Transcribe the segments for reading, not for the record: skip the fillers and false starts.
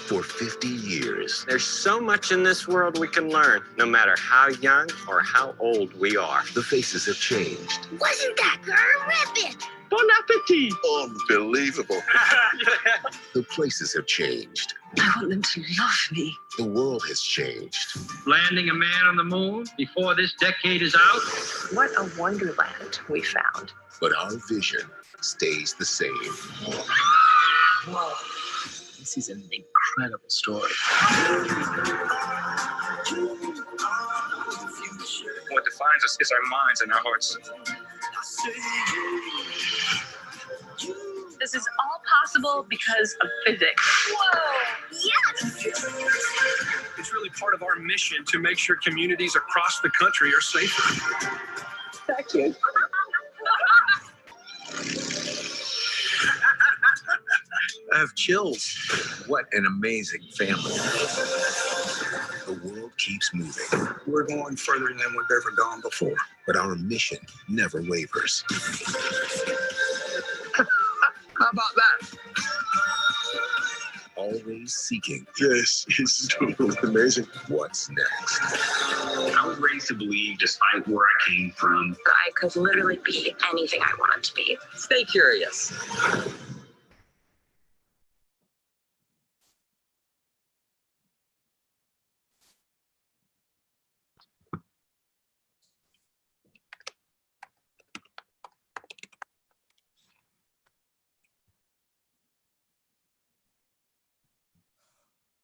for 50 years. There's so much in this world we can learn, no matter how young or how old we are. The faces have changed. Wasn't that terrific? Bon appetit! Unbelievable. The places have changed. I want them to love me. The world has changed. Landing a man on the moon before this decade is out. What a wonderland we found. But our vision stays the same. Whoa. This is an incredible story. What defines us is our minds and our hearts. This is all possible because of physics. Whoa! Yes! It's really part of our mission to make sure communities across the country are safer. Thank you. I have chills. What an amazing family. The world keeps moving, We're going further than we've ever gone before. but our mission never wavers. How about that? Always seeking This is totally amazing. what's next. I was raised to believe, despite where I came from, I could literally be anything I wanted to be. Stay curious.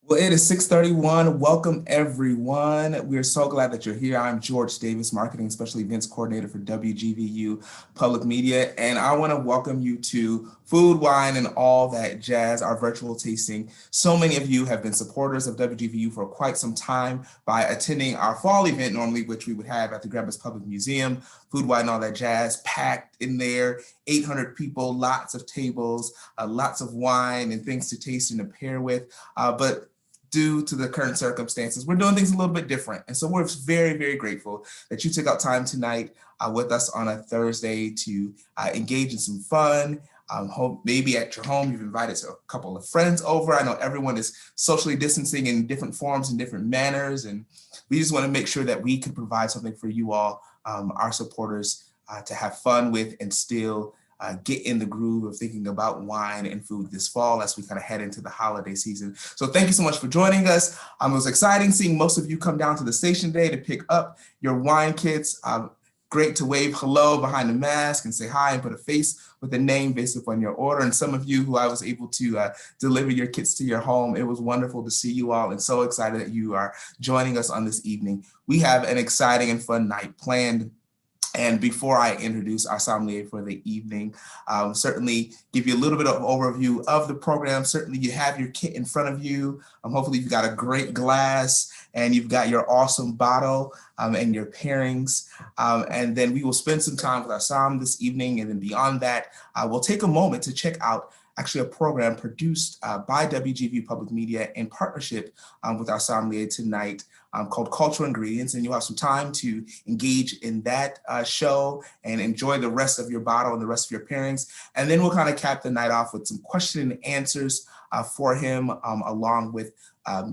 Well, it is 6:31. Welcome, everyone. We are so glad that you're here. I'm George Davis, Marketing and Special Events Coordinator for WGVU Public Media, and I want to welcome you to Food, Wine, and All That Jazz, our virtual tasting. So many of you have been supporters of WGVU for quite some time by attending our fall event normally, which we would have at the Grambus Public Museum. Food, Wine, and All That Jazz, packed in there, 800 people, lots of tables, lots of wine and things to taste and to pair with. But due to the current circumstances, we're doing things a little bit different. And so we're very, very grateful that you took out time tonight with us on a Thursday to engage in some fun. Maybe at your home, you've invited a couple of friends over. I know everyone is socially distancing in different forms and different manners. And we just want to make sure that we can provide something for you all, our supporters, to have fun with and still get in the groove of thinking about wine and food this fall as we kind of head into the holiday season. So thank you so much for joining us. It was exciting seeing most of you come down to the station today to pick up your wine kits. Great to wave hello behind the mask and say hi and put a face with a name based upon your order. And some of you who I was able to deliver your kits to your home, it was wonderful to see you all and so excited that you are joining us on this evening. We have an exciting and fun night planned. And before I introduce our sommelier for the evening, certainly give you a little bit of overview of the program. Certainly you have your kit in front of you. Hopefully you've got a great glass and you've got your awesome bottle and your pairings. And then we will spend some time with our som this evening. And then beyond that, we'll take a moment to check out actually a program produced by WGVU Public Media in partnership with our sommelier tonight, called Cultural Ingredients, and you'll have some time to engage in that show and enjoy the rest of your bottle and the rest of your pairings. And then we'll kind of cap the night off with some question and answers for him, along with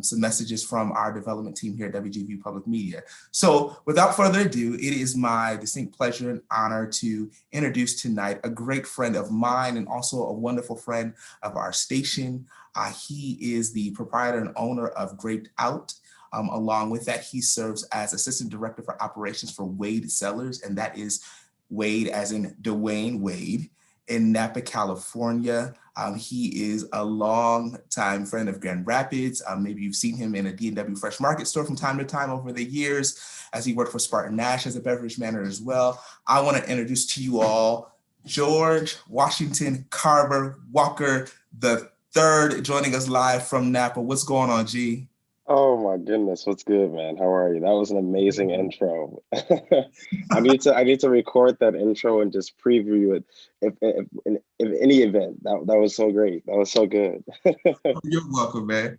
some messages from our development team here at WGVU Public Media. So without further ado, it is my distinct pleasure and honor to introduce tonight a great friend of mine and also a wonderful friend of our station. He is the proprietor and owner of Graped Out. Along with that, he serves as Assistant Director for Operations for Wade Cellars, and that is Wade as in Dwayne Wade, in Napa, California. He is a long-time friend of Grand Rapids. Maybe you've seen him in a D&W Fresh Market store from time to time over the years, as he worked for Spartan Nash as a beverage manager as well. I want to introduce to you all George Washington Carver Walker III, joining us live from Napa. What's going on, G? Oh my goodness, what's good, man? How are you? That was an amazing intro. I need to record that intro and just preview it if in any event. That was so great. That was so good. You're welcome, man.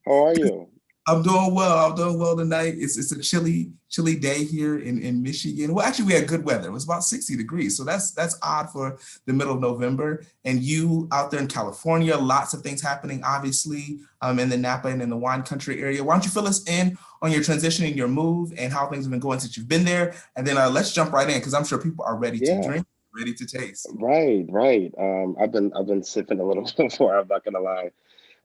How are you? I'm doing well. I'm doing well tonight. It's a chilly day here in Michigan. Well, actually, we had good weather. It was about 60 degrees, so that's odd for the middle of November. And you out there in California, lots of things happening, obviously, in the Napa and in the wine country area. Why don't you fill us in on your transition and your move and how things have been going since you've been there? And then let's jump right in because I'm sure people are ready to Yeah, drink, ready to taste. right. I've been sipping a little before. I'm not gonna lie.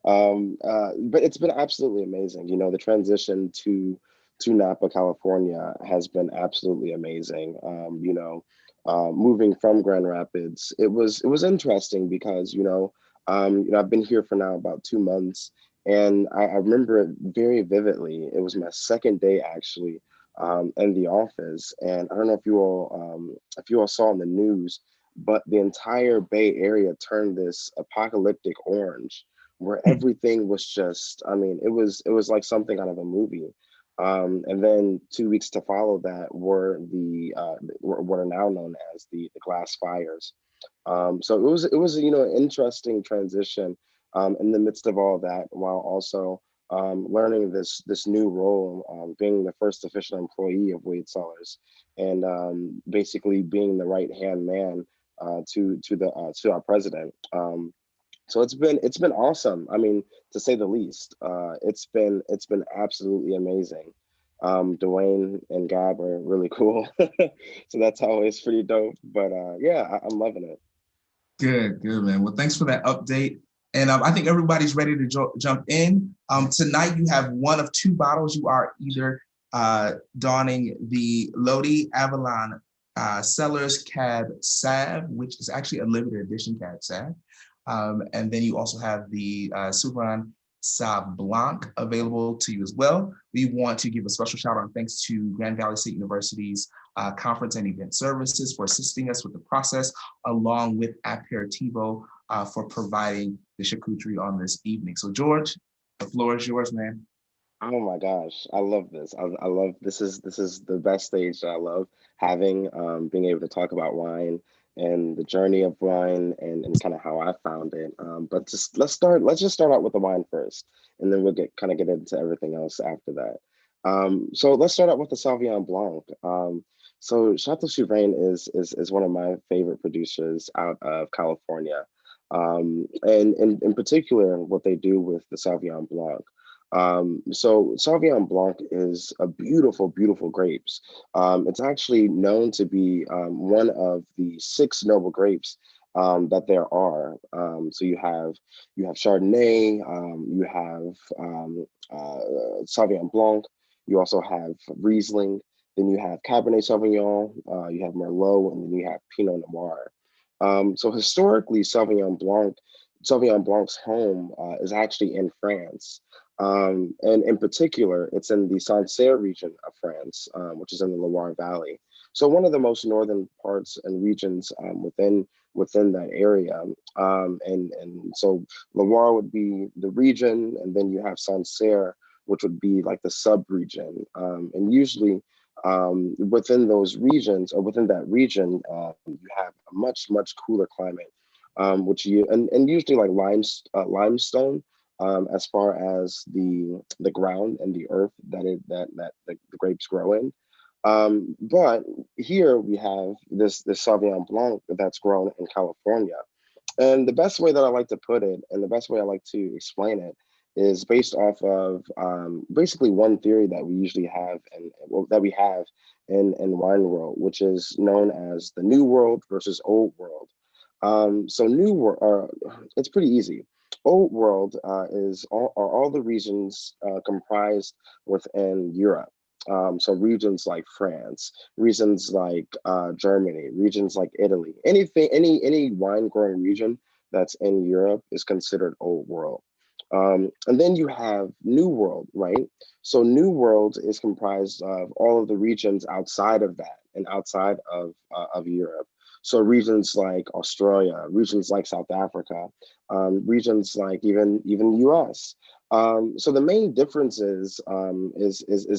But it's been absolutely amazing. You know, the transition to Napa, California has been absolutely amazing. Moving from Grand Rapids, it was interesting because I've been here for now about 2 months, and I remember it very vividly. It was my second day actually in the office, and I don't know if you all saw in the news, but the entire Bay Area turned this apocalyptic orange where everything was just, I mean, it was like something out of a movie. And then 2 weeks to follow that were what are now known as the glass fires. So it was an interesting transition in the midst of all that, while also learning this new role, being the first official employee of Wade Cellars, and basically being the right hand man to our president. So it's been awesome. I mean, to say the least. It's been absolutely amazing. Dwayne and Gab are really cool, so that's always pretty dope. But yeah, I'm loving it. Good, man. Well, thanks for that update. And I think everybody's ready to jump in. Tonight, you have one of two bottles. You are either donning the Lodi Avalon Cellars Cab Sav, which is actually a limited edition Cab Sav. And then you also have the Souverain Sauv Blanc available to you as well. We want to give a special shout out and thanks to Grand Valley State University's conference and event services for assisting us with the process, along with Aperitivo for providing the charcuterie on this evening. So George, the floor is yours, man. Oh my gosh, I love this. I love this is the best stage that I love having, being able to talk about wine and the journey of wine and kind of how I found it. But just let's just start out with the wine first, and then we'll get into everything else after that. So let's start out with the Sauvignon Blanc. So Chateau Souverain is one of my favorite producers out of California. And in particular, what they do with the Sauvignon Blanc. So Sauvignon Blanc is a beautiful, beautiful grapes. It's actually known to be one of the six noble grapes that there are. So you have Chardonnay, you have Sauvignon Blanc, you also have Riesling, then you have Cabernet Sauvignon, you have Merlot, and then you have Pinot Noir. So historically, Sauvignon Blanc's home is actually in France. And in particular, it's in the Sancerre region of France, which is in the Loire Valley. So one of the most northern parts and regions within that area. And so Loire would be the region, and then you have Sancerre, which would be like the sub-region. And usually within those regions or within that region, you have a much, much cooler climate, which and usually like limestone, as far as the ground and the earth that the grapes grow in. But here we have this Sauvignon Blanc that's grown in California. And the best way that I like to put it, and the best way I like to explain it, is based off of basically one theory that we usually have and well, that we have in wine world, which is known as the New World versus Old World. So New World, it's pretty easy. Old World are all the regions comprised within Europe. So regions like France, regions like Germany, regions like Italy, any wine growing region that's in Europe is considered Old World. And then you have New World, right? So New World is comprised of all of the regions outside of that and outside of Europe. So regions like Australia, regions like South Africa, regions like even US. So the main difference is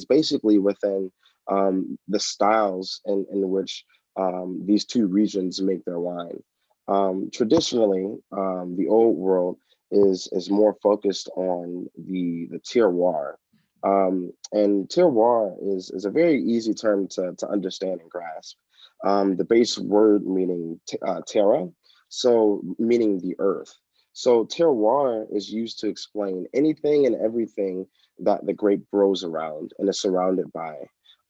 basically within the styles in which these two regions make their wine. Traditionally, the Old World is more focused on the terroir, And terroir is a very easy term to understand and grasp. The base word meaning terra, so meaning the earth. So terroir is used to explain anything and everything that the grape grows around and is surrounded by.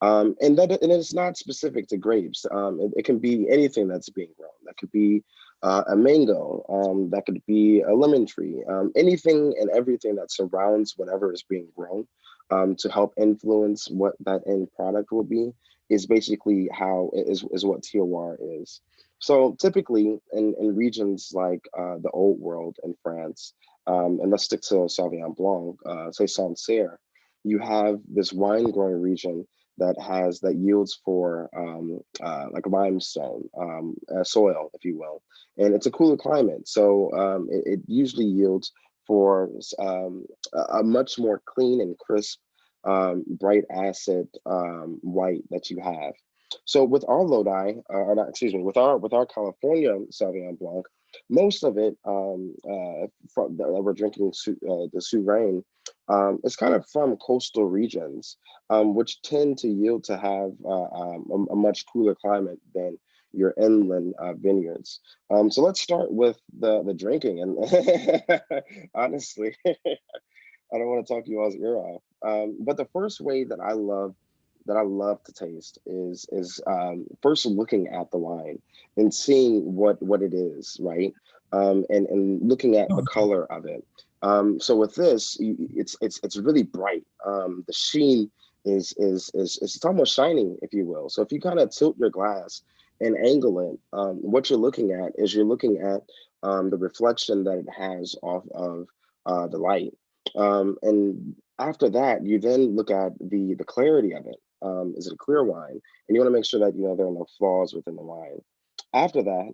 And it's not specific to grapes. It can be anything that's being grown. That could be a mango, that could be a lemon tree, anything and everything that surrounds whatever is being grown to help influence what that end product will be is basically is what terroir is. So typically in regions like the Old World in France, and let's stick to Sauvignon Blanc, say Sancerre, you have this wine growing region that yields for like limestone soil, if you will, and it's a cooler climate, so it usually yields for a much more clean and crisp, bright acid white that you have. So with our Lodi, or not, excuse me, with our California Sauvignon Blanc, most of it that we're drinking the Sous-Grain is kind of from coastal regions, which tend to yield to have a much cooler climate than your inland vineyards. So let's start with the drinking. And honestly, I don't want to talk you all's ear off. But the first way that I love to taste is first looking at the wine and seeing what it is, right? And looking at the color of it. So with this, it's really bright. The sheen is it's almost shining, if you will. So if you kind of tilt your glass and angle it, what you're looking at the reflection that it has off of the light. And after that, you then look at the clarity of it. Is it a clear wine? And you want to make sure that there are no flaws within the wine. After that,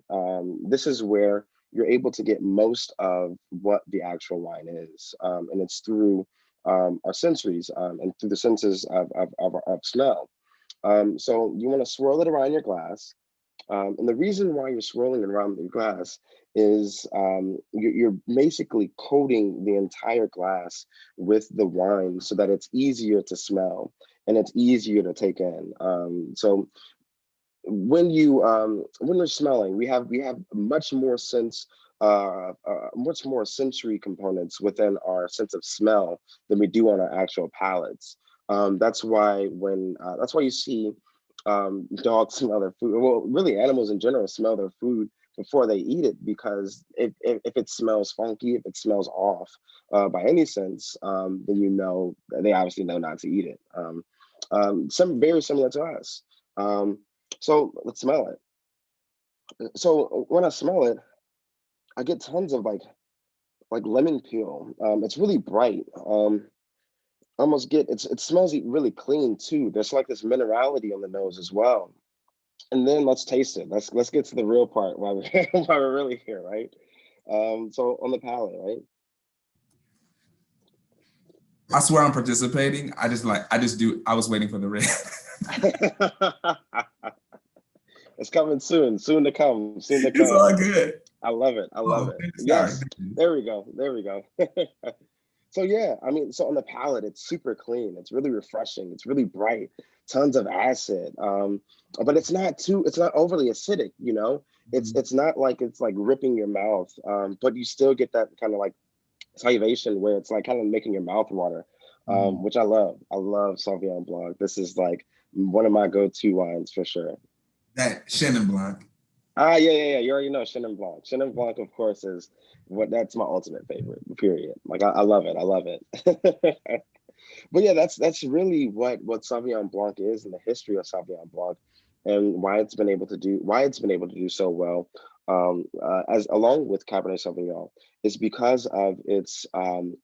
this is where you're able to get most of what the actual wine is, and it's through our sensories and through the senses of smell. So you want to swirl it around your glass. And the reason why you're swirling it around the glass is you're basically coating the entire glass with the wine so that it's easier to smell and it's easier to take in. So when you're smelling, we have much more much more sensory components within our sense of smell than we do on our actual palates. That's why you see dogs smell their food. Well, really, animals in general smell their food before they eat it, because if it smells funky, if it smells off by any sense, then they obviously know not to eat it. Some very similar to us. So let's smell it. So when I smell it, I get tons of like lemon peel. It's really bright. It smells really clean too. There's like this minerality on the nose as well. And then let's taste it. Let's get to the real part while we're really here, right? So on the palate, right? I swear I'm participating. I was waiting for the red. It's coming soon to come. It's all good. I love it. Yes, there we go. So yeah, so on the palate, it's super clean. It's really refreshing. It's really bright. Tons of acid. But it's not overly acidic. It's not like it's like ripping your mouth. But you still get that kind of like salivation where it's like kind of making your mouth water, which I love. I love Sauvignon Blanc. This is like one of my go-to wines for sure. That Chenin Blanc. Yeah. You already know Chenin Blanc. Chenin Blanc, of course, that's my ultimate favorite, period. Like I love it. But yeah, that's really what Sauvignon Blanc is, and the history of Sauvignon Blanc, and why it's been able to do so well, as along with Cabernet Sauvignon, is because of its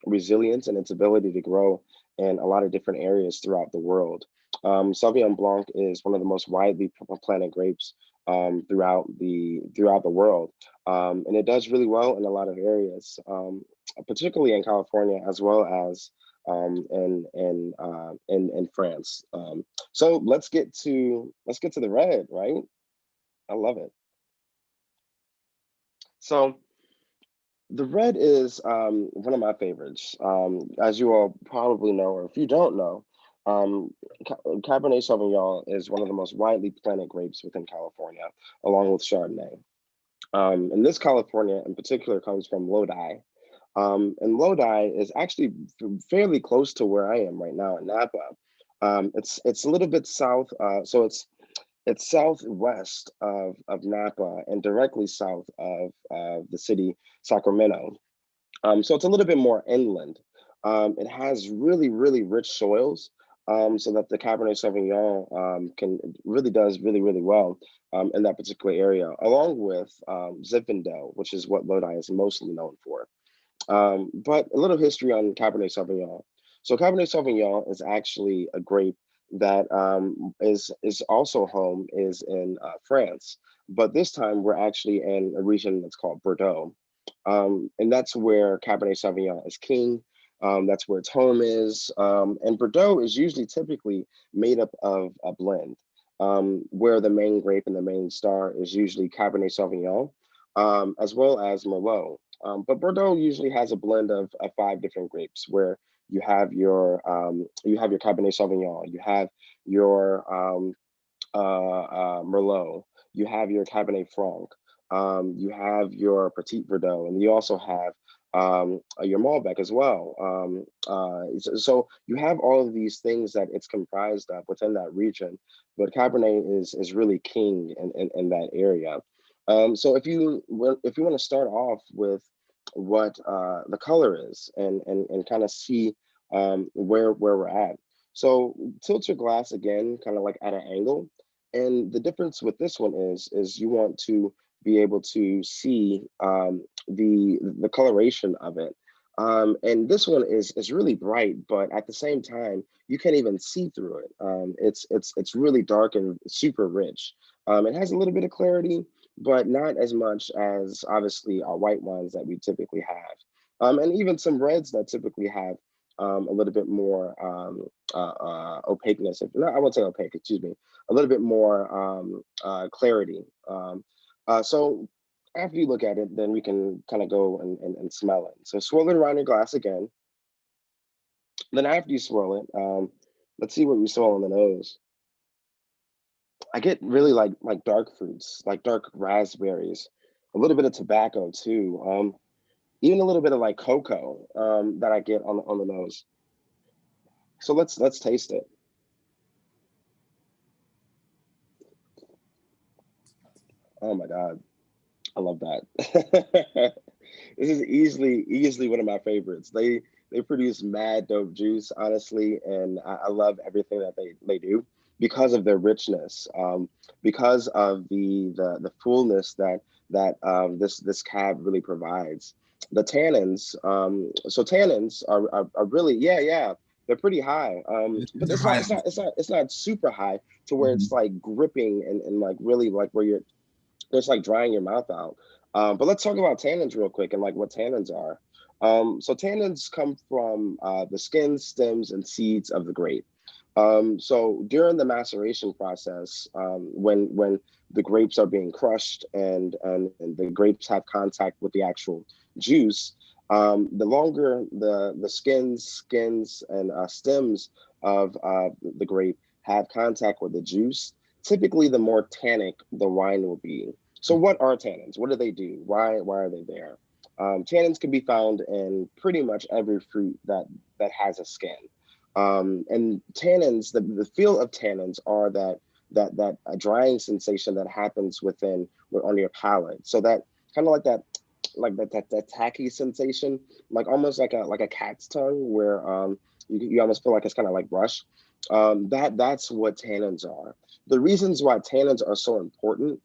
resilience and its ability to grow in a lot of different areas throughout the world. Sauvignon Blanc is one of the most widely planted grapes throughout the world, and it does really well in a lot of areas, particularly in California, as well as in France. So let's get to the red, right? I love it. So The red is one of my favorites. As you all probably know, or if you don't know, um, Cabernet Sauvignon is one of the most widely planted grapes within California, along with Chardonnay. And this California in particular comes from Lodi. And Lodi is actually fairly close to where I am right now in Napa. It's a little bit south, so it's southwest of Napa and directly south of the city Sacramento. So it's a little bit more inland. It has really, really rich soils, so that the Cabernet Sauvignon can really does really, really well in that particular area, along with Zinfandel, which is what Lodi is mostly known for. But a little history on Cabernet Sauvignon. So Cabernet Sauvignon is actually a grape that is also home is in France, but this time we're actually in a region that's called Bordeaux, and that's where Cabernet Sauvignon is king. That's where its home is, and Bordeaux is usually typically made up of a blend, where the main grape and the main star is usually Cabernet Sauvignon, as well as Merlot. But Bordeaux usually has a blend of five different grapes, where you have your Cabernet Sauvignon, you have your Merlot, you have your Cabernet Franc, you have your Petit Verdot, and you also have your Malbec as well. So you have all of these things that it's comprised of within that region, but Cabernet is really king in that area. So if you want to start off with what the color is and kind of see where we're at. So tilt your glass again, kind of like at an angle. And the difference with this one is you want to be able to see the coloration of it. And this one is really bright, but at the same time, you can't even see through it. It's really dark and super rich. It has a little bit of clarity, but not as much as obviously our white wines that we typically have. And even some reds that typically have a little bit more opaqueness. If not, I won't say opaque, excuse me, a little bit more clarity. So after you look at it, then we can kind of go and smell it. So swirl it around your glass again. Then after you swirl it, let's see what we smell on the nose. I get really like dark fruits, like dark raspberries, a little bit of tobacco too, even a little bit of like cocoa that I get on the nose. So let's taste it. Oh my God, I love that. This is easily one of my favorites. They produce mad dope juice, honestly, and I love everything that they do because of their richness, because of the fullness that this cab really provides. The tannins, so tannins are really yeah they're pretty high, but It's your highest. it's not super high to where Mhm. it's like gripping and like really like where you're it's like drying your mouth out. But let's talk about tannins real quick and like what tannins are. So tannins come from the skin, stems, and seeds of the grape. So during the maceration process, when the grapes are being crushed and the grapes have contact with the actual juice, the longer the skins and stems of the grape have contact with the juice, typically the more tannic the wine will be. So what are tannins? What do they do? Why are they there? Tannins can be found in pretty much every fruit that has a skin. And tannins, the feel of tannins are that a drying sensation that happens within or on your palate. So that kind of like that tacky sensation, like almost like a cat's tongue, where you almost feel like it's kind of like brush. That's what tannins are. The reasons why tannins are so important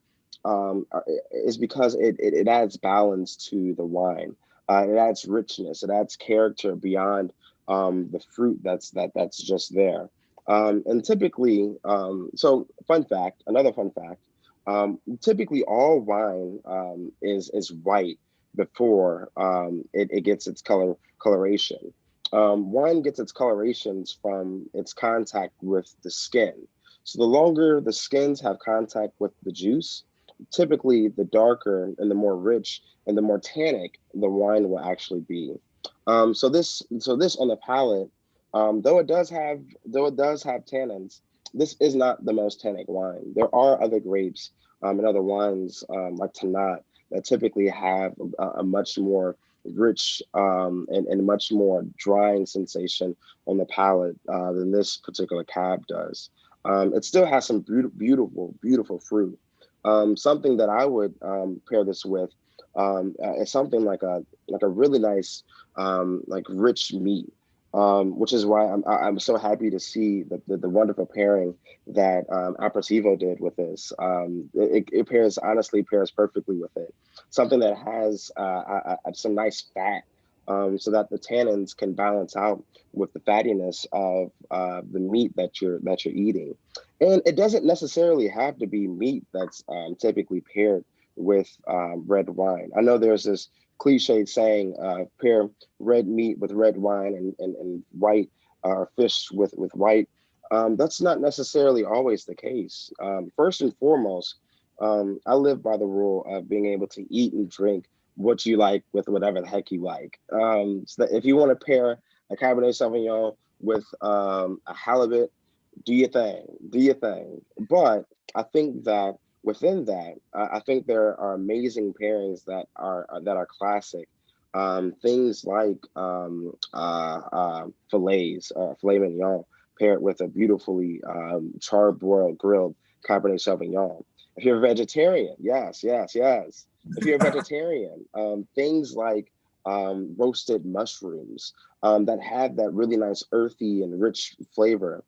is because it adds balance to the wine. It adds richness. It adds character beyond the fruit that's just there. And typically, so fun fact, another fun fact. Typically, all wine is white before it gets its coloration. Wine gets its colorations from its contact with the skin. So the longer the skins have contact with the juice, typically the darker and the more rich and the more tannic the wine will actually be. So this on the palate, though it does have tannins, this is not the most tannic wine. There are other grapes and other wines like Tanat that typically have a much more rich and much more drying sensation on the palate than this particular cab does. It still has some beautiful fruit. Something that I would pair this with is something like a really nice like rich meat. Which is why I'm so happy to see the wonderful pairing that Aperitivo did with this. It honestly pairs perfectly with it. Something that has some nice fat, so that the tannins can balance out with the fattiness of the meat that you're eating. And it doesn't necessarily have to be meat that's typically paired with red wine. I know there's this cliche saying, pair red meat with red wine and white fish with white. That's not necessarily always the case. First and foremost, I live by the rule of being able to eat and drink what you like with whatever the heck you like. So that if you want to pair a Cabernet Sauvignon with a halibut, do your thing, do your thing. But I think that within that, I think there are amazing pairings that are classic. Things like fillets, filet mignon, paired with a beautifully charbroiled grilled Cabernet Sauvignon. If you're a vegetarian, yes, yes, yes. If you're a vegetarian, things like roasted mushrooms that have that really nice earthy and rich flavor.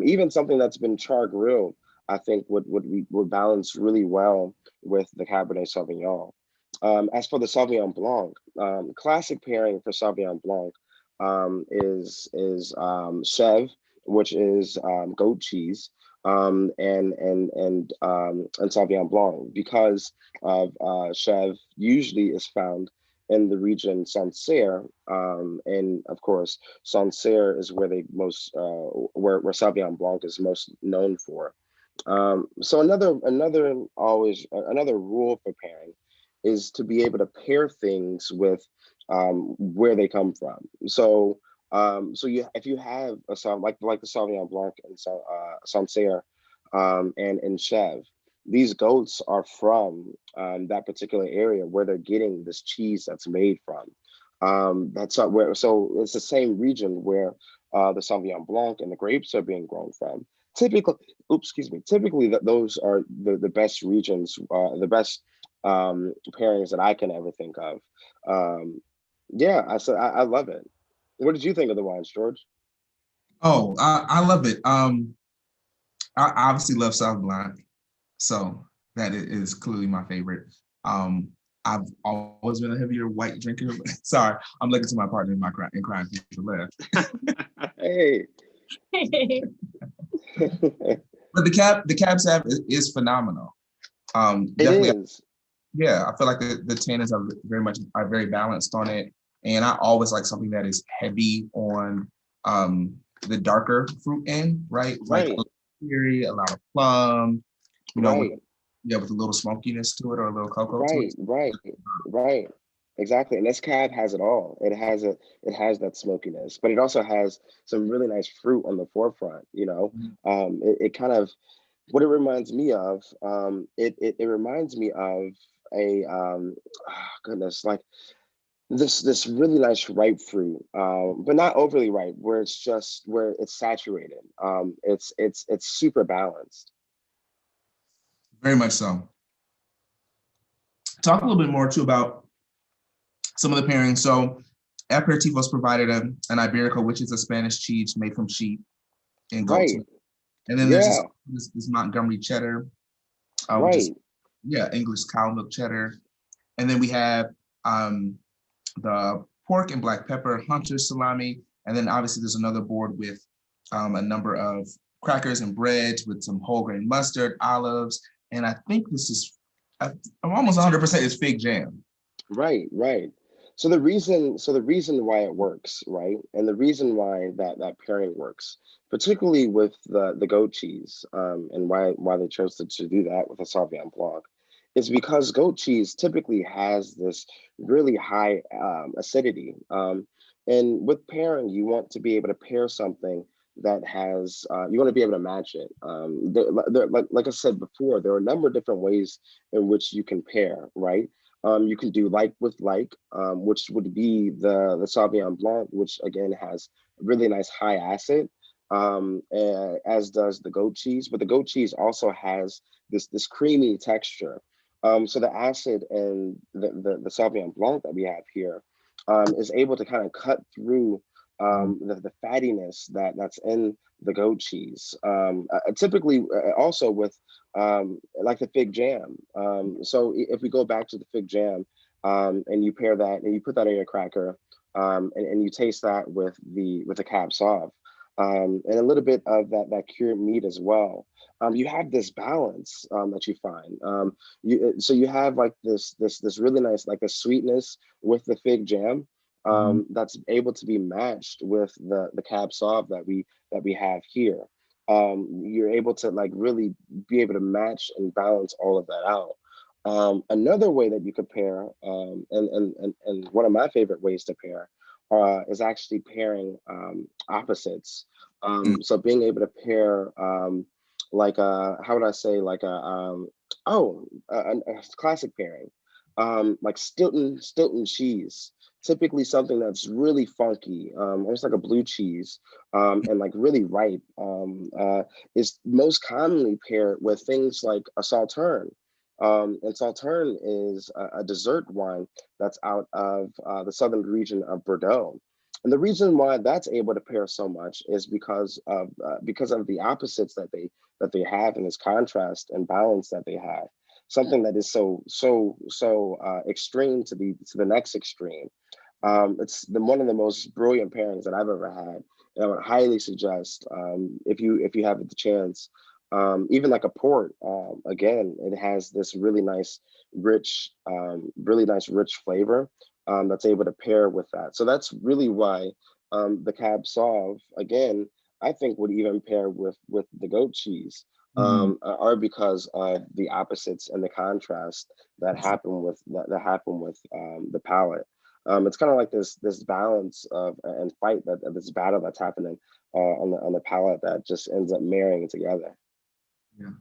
Even something that's been char grilled, I think would balance really well with the Cabernet Sauvignon. As for the Sauvignon Blanc, classic pairing for Sauvignon Blanc is Chev, which is goat cheese, and Sauvignon Blanc, because of Chev usually is found in the region Sancerre, and of course Sancerre is where they most where Sauvignon Blanc is most known for. So another rule for pairing is to be able to pair things with where they come from. So if you have a song like the Sauvignon Blanc and Sancerre and Chev, these goats are from that particular area where they're getting this cheese that's made from. That's not where. So it's the same region where the Sauvignon Blanc and the grapes are being grown from. Typically, typically those are the best regions, the best pairings that I can ever think of. Yeah, I love it. What did you think of the wines, George? Oh, I love it. I obviously love Sauv Blanc, so that is clearly my favorite. I've always been a heavier white drinker. Sorry, I'm looking to my partner in crying to the left. Hey. But the Cab Sav is phenomenal. Definitely, It is. yeah. I feel like the tannins are very balanced on it, and I always like something that is heavy on the darker fruit end, right? Like Right. a little cherry, a lot of plum, Right. with a little smokiness to it or a little cocoa to it. Right. Exactly. And this cab has it all. It has that smokiness, but it also has some really nice fruit on the forefront, you know. It kind of what it reminds me of, it reminds me of a goodness, like this really nice ripe fruit, but not overly ripe, where it's saturated. It's super balanced. Very much so. Talk a little bit more too about some of the pairings. So Aperitivos provided an Iberico, which is a Spanish cheese made from sheep and goats. Right. And then there's this Montgomery cheddar, which is Right. English cow milk cheddar. And then we have the pork and black pepper hunter salami. And then obviously there's another board with a number of crackers and breads with some whole grain mustard, olives. And I think I'm almost 100% is fig jam. Right. So the reason why it works, right, and the reason why that pairing works, particularly with the goat cheese, and why they chose to do that with a Sauvignon Blanc, is because goat cheese typically has this really high acidity. And with pairing, you want to be able to pair something that has, you want to be able to match it. Like I said before, there are a number of different ways in which you can pair, right? You can do like with like, which would be the Sauvignon Blanc, which again has really nice high acid, as does the goat cheese. But the goat cheese also has this creamy texture. So the acid and the Sauvignon Blanc that we have here is able to kind of cut through the fattiness that's in the goat cheese. Typically, also with like the fig jam. So if we go back to the fig jam, and you pair that and you put that in your cracker, and you taste that with the cab sauv, and a little bit of that cured meat as well. You have this balance that you find. So you have like this really nice, like the sweetness with the fig jam, that's able to be matched with the cab sauv that we have here. You're able to like really be able to match and balance all of that out. Another way that you could pair, and one of my favorite ways to pair, is actually pairing opposites. So being able to pair like how would I say, like a classic pairing, like Stilton cheese. Typically something that's really funky, almost like a blue cheese, and like really ripe, is most commonly paired with things like a Sauterne. And Sauterne is a dessert wine that's out of the southern region of Bordeaux. And the reason why that's able to pair so much is because of the opposites that they have, in this contrast and balance that they have. Something that is so extreme to the next extreme. It's one of the most brilliant pairings that I've ever had, and I would highly suggest, if you have the chance, even like a port. Again, it has this really nice rich flavor that's able to pair with that. So that's really why the cab sauv, again, I think would even pair with the goat cheese, are because of the opposites and the contrast that happen with the palate. It's kind of like this balance of and fight, this battle that's happening on the palate, that just ends up marrying together. Yeah,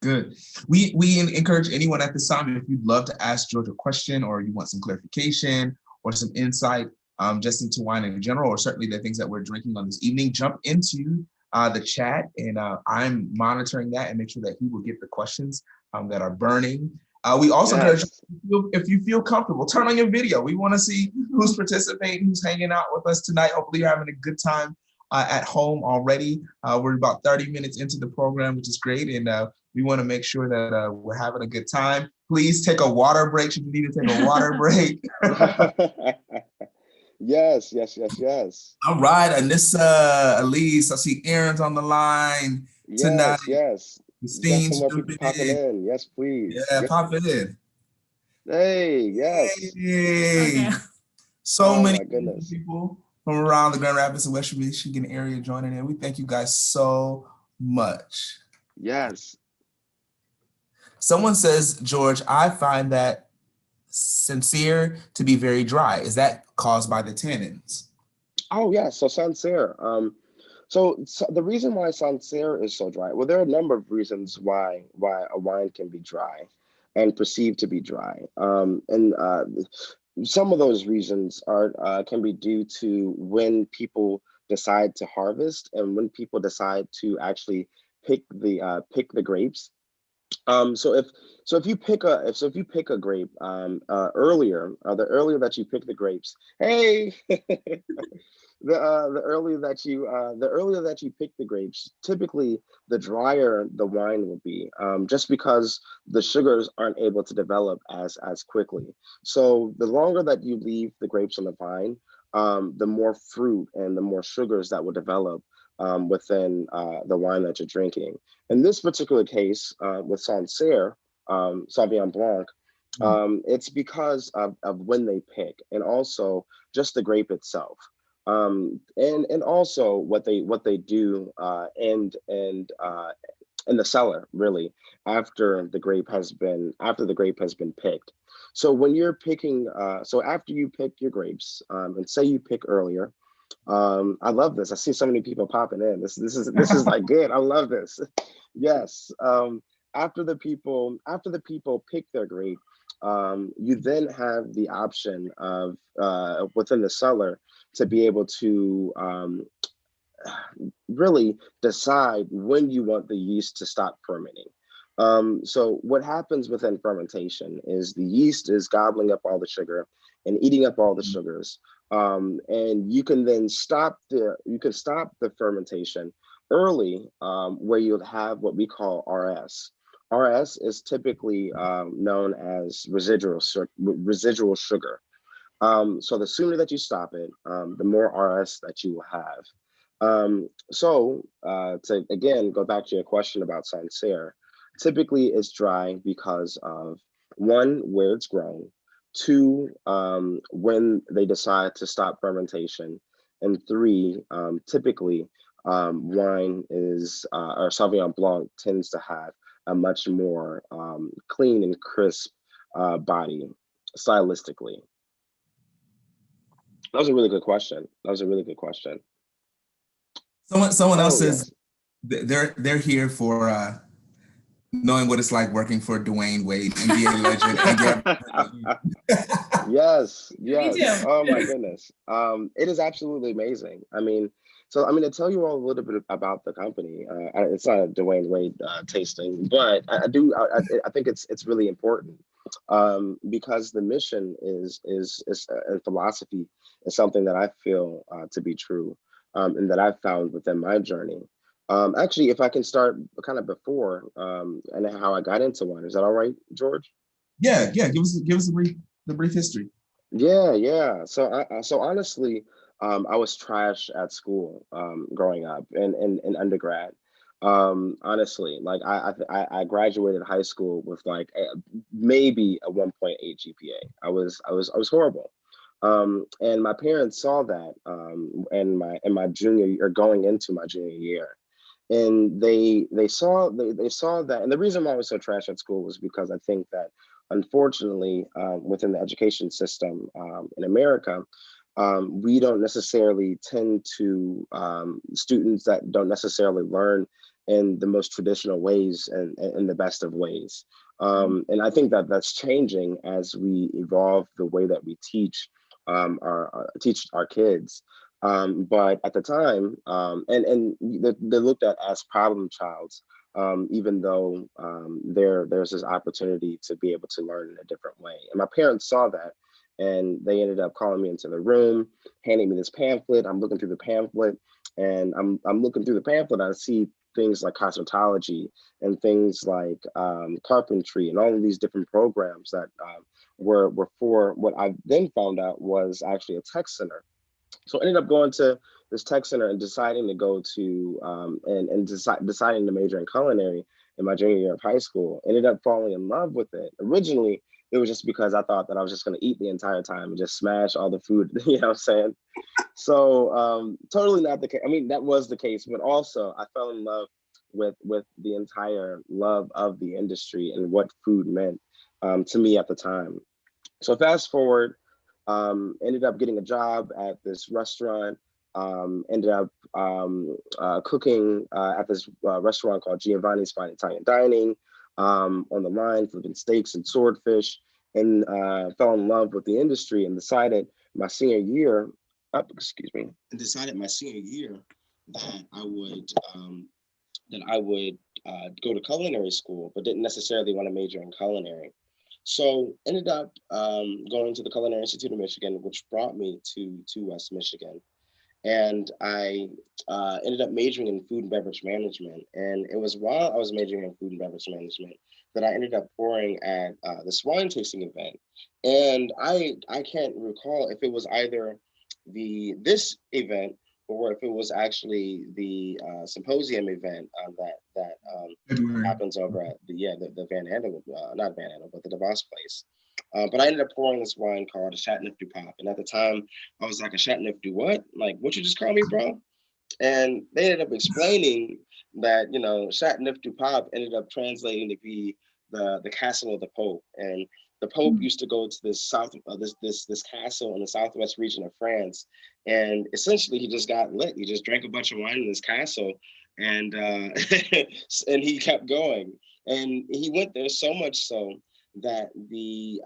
good. We encourage anyone at this time, if you'd love to ask George a question, or you want some clarification or some insight, just into wine in general, or certainly the things that we're drinking on this evening, jump into the chat, and I'm monitoring that and make sure that he will get the questions that are burning. We also encourage you, if you feel comfortable, turn on your video. We want to see who's participating, who's hanging out with us tonight. Hopefully you're having a good time at home already. We're about 30 minutes into the program, which is great. And we want to make sure that we're having a good time. Please take a water break if you need to take a water break. Yes. All right, Anissa, Elise, I see Aaron's on the line tonight. Yes. Got some more people popping in. Yes, please. Yeah, pop it in. Hey, yes. Hey. Okay. So Oh, many my goodness. people from around the Grand Rapids and Western Michigan area joining in. We thank you guys so much. Yes. Someone says, George, I find that Sincere to be very dry. Is that caused by the tannins? Oh, yeah. So Sancerre. So the reason why Sancerre is so dry, well, there are a number of reasons why a wine can be dry and perceived to be dry. And some of those reasons can be due to when people decide to harvest and when people decide to actually pick the grapes. So if you pick a grape earlier, the earlier that you pick the grapes, hey, the earlier that you pick the grapes, typically the drier the wine will be, just because the sugars aren't able to develop as quickly. So the longer that you leave the grapes on the vine, the more fruit and the more sugars that will develop within the wine that you're drinking. In this particular case, with Sancerre, Sauvignon Blanc, it's because of when they pick, and also just the grape itself, and also what they do, and in the cellar, really, after the grape has been picked. So when you're picking, so after you pick your grapes, and say you pick earlier, I love this. I see so many people popping in. This is like good. I love this. Yes. After the people pick their grape, you then have the option of within the cellar to be able to really decide when you want the yeast to stop fermenting. So what happens within fermentation is the yeast is gobbling up all the sugar and eating up all the sugars. And you can then stop the fermentation early, where you'll have what we call RS. RS is typically known as residual sugar. So the sooner that you stop it, the more RS that you will have. To again go back to your question about Sancerre, typically it's dry because of one, where it's grown, two, when they decide to stop fermentation, and three, typically wine is or Sauvignon Blanc tends to have a much more clean and crisp body stylistically. That was a really good question. Someone else Oh, says yes. they're here for knowing what it's like working for Dwayne Wade, NBA legend. Yes, Me too. yes. Oh my goodness. It is absolutely amazing. I mean, to tell you all a little bit about the company. It's not a Dwayne Wade tasting, but I think it's really important, because the mission is and philosophy is something that I feel to be true, and that I've found within my journey. Actually, if I can start kind of before, and how I got into wine, is that all right, George? Yeah. Give us the brief history. Yeah. So honestly, I was trash at school, growing up in undergrad. Honestly, like I graduated high school with like maybe a 1.8 GPA. I was horrible. And my parents saw that, in my junior year, going into my junior year, and they saw that. And the reason why I was so trash at school was because I think that, unfortunately, within the education system, in America, we don't necessarily tend to, students that don't necessarily learn in the most traditional ways and in the best of ways. And I think that that's changing as we evolve the way that we teach, teach our kids. But at the time, and they're looked at as problem childs, even though, there's this opportunity to be able to learn in a different way. And my parents saw that, and they ended up calling me into the room, handing me this pamphlet. I'm looking through the pamphlet, and I'm looking through the pamphlet. I see things like cosmetology and things like carpentry and all of these different programs that were for what I then found out was actually a tech center. So I ended up going to this tech center and deciding to go to deciding to major in culinary in my junior year of high school. Ended up falling in love with it. Originally, it was just because I thought that I was just going to eat the entire time and just smash all the food. You know what I'm saying? So totally not the case. I mean, that was the case, but also I fell in love with the entire love of the industry and what food meant, to me at the time. So fast forward, ended up getting a job at this restaurant, ended up cooking at this restaurant called Giovanni's Fine Italian Dining, on the line, flipping steaks and swordfish, and fell in love with the industry and decided my senior year, and decided my senior year that I would go to culinary school, but didn't necessarily want to major in culinary. So ended up going to the Culinary Institute of Michigan, which brought me to West Michigan. And I ended up majoring in food and beverage management. And it was while I was majoring in food and beverage management that I ended up pouring at this wine tasting event. And I can't recall if it was either this event or if it was actually the symposium event that happens over at the Van Andel, not Van Andel, but the DeVos place. But I ended up pouring this wine called a Chateauneuf du Pape. And at the time, I was like, a Chateauneuf du what? Like, what you just call me, bro? And they ended up explaining that, you know, Chateauneuf du Pape ended up translating to be the castle of the Pope. And the Pope used to go to this this castle in the southwest region of France, and essentially he just got lit. He just drank a bunch of wine in this castle, and and he kept going. And he went there so much so that the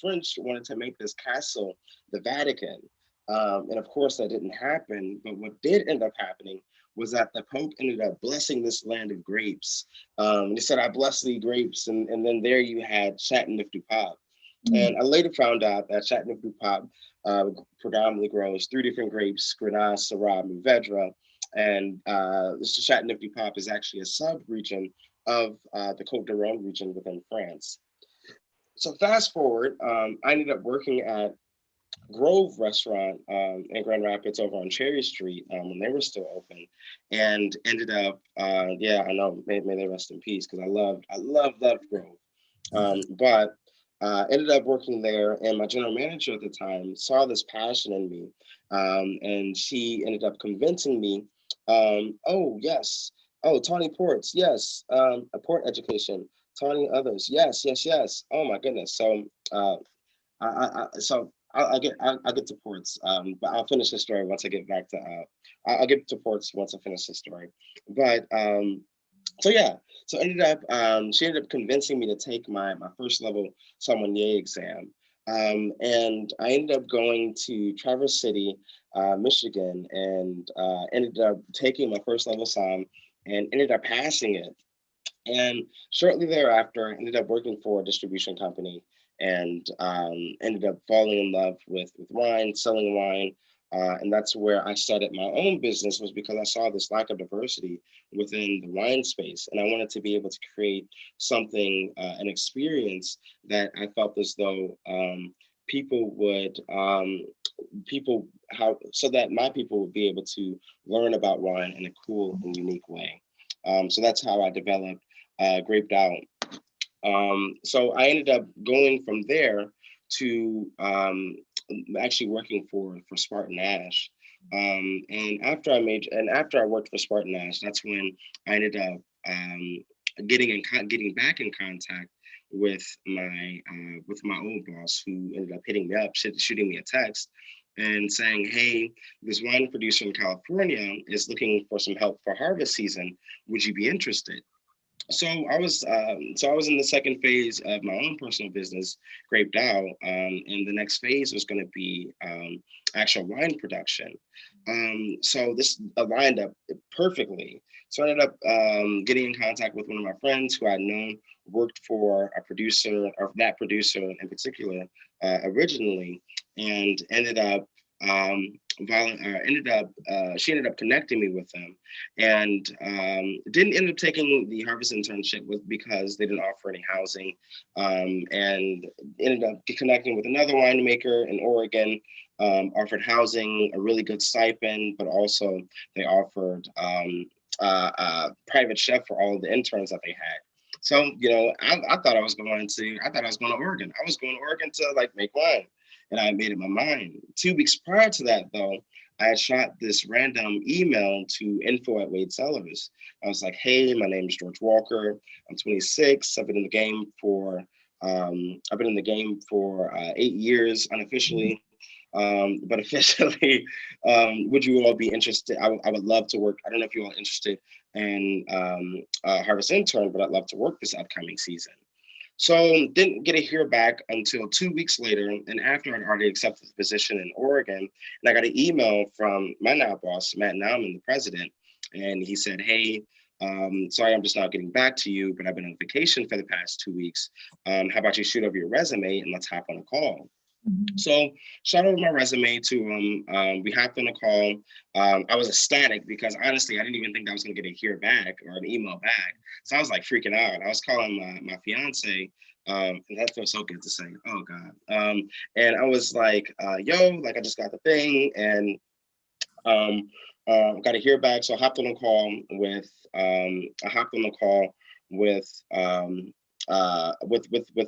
French wanted to make this castle the Vatican. And of course that didn't happen. But what did end up happening was that the Pope ended up blessing this land of grapes. He said, "I bless thee grapes," and then there you had Chateauneuf du Pape. And I later found out that Chateauneuf du Pape predominantly grows 3 different grapes: Grenache, Syrah, Mourvedre. And Chateauneuf du Pape is actually a sub-region of the Côte d'Or region within France. So fast forward, I ended up working at Grove Restaurant in Grand Rapids over on Cherry Street when they were still open, and ended up, yeah, I know, may they rest in peace, because I loved Grove. But ended up working there, and my general manager at the time saw this passion in me, and she ended up convincing me, oh yes, oh Tawny Ports, yes, a port education, Tawny others, yes. Oh my goodness. So I'll get to ports, but I'll finish the story once I get back to. I'll get to ports once I finish the story. But so yeah, so she ended up convincing me to take my first level sommelier exam, and I ended up going to Traverse City, Michigan, and ended up taking my first level somm, and ended up passing it. And shortly thereafter, I ended up working for a distribution company, and ended up falling in love with wine, selling wine. And that's where I started my own business, was because I saw this lack of diversity within the wine space. And I wanted to be able to create something, an experience that I felt as though people would, so that my people would be able to learn about wine in a cool and unique way. So that's how I developed Graped Out. So I ended up going from there to actually working for Spartan Ash. And after I worked for Spartan Ash, that's when I ended up getting back in contact with my old boss, who ended up hitting me up, shooting me a text, and saying, "Hey, this wine producer in California is looking for some help for harvest season. Would you be interested?" So I was in the second phase of my own personal business, Graped Out, and the next phase was going to be actual wine production. So this lined up perfectly. So I ended up getting in contact with one of my friends who I'd known worked for a producer, or that producer in particular, originally, and she ended up connecting me with them, and didn't end up taking the harvest internship because they didn't offer any housing, and ended up connecting with another winemaker in Oregon, offered housing, a really good stipend, but also they offered a private chef for all of the interns that they had. So, you know, I thought I was going to Oregon. I was going to Oregon to like make wine. And I made up my mind. 2 weeks prior to that, though, I had shot this random email to info@Wade Cellars. I was like, "Hey, my name is George Walker. I'm 26. I've been in the game for 8 years unofficially, but officially. Would you all be interested? I would love to work. I don't know if you all are interested in harvest intern, but I'd love to work this upcoming season." So didn't get to hear back until 2 weeks later, and after I'd already accepted the position in Oregon, and I got an email from my now boss, Matt Nauman, the president, and he said, "Hey, sorry, I'm just not getting back to you, but I've been on vacation for the past 2 weeks. How about you shoot over your resume and let's hop on a call?" So shot over my resume to him. We hopped on a call. I was ecstatic because honestly, I didn't even think I was going to get a hear back or an email back. So I was like freaking out. I was calling my fiance, and that feels so good to say, oh God. And I was like, yo, like I just got the thing, and got to hear back. So I hopped on a call with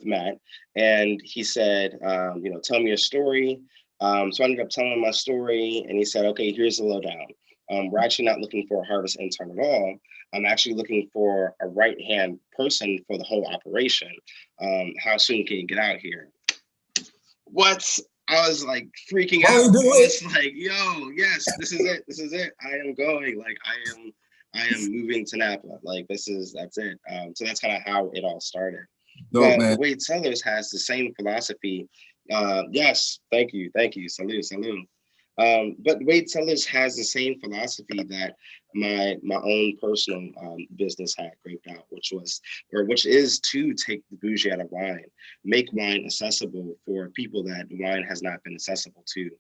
Matt, and he said, tell me your story. So I ended up telling him my story, and he said, okay, here's the lowdown. We're actually not looking for a harvest intern at all. I'm actually looking for a right-hand person for the whole operation. How soon can you get out here? What? I was like freaking out. I was like, yo, yes, this is it. This is it. I am going. Like, I am moving to Napa. Like, that's it. So that's kind of how it all started. Dope, But man. Wade Cellars has the same philosophy. Yes, thank you. Salute. But Wade Cellars has the same philosophy that my own personal business had Graped Out, which is to take the bougie out of wine, make wine accessible for people that wine has not been accessible to,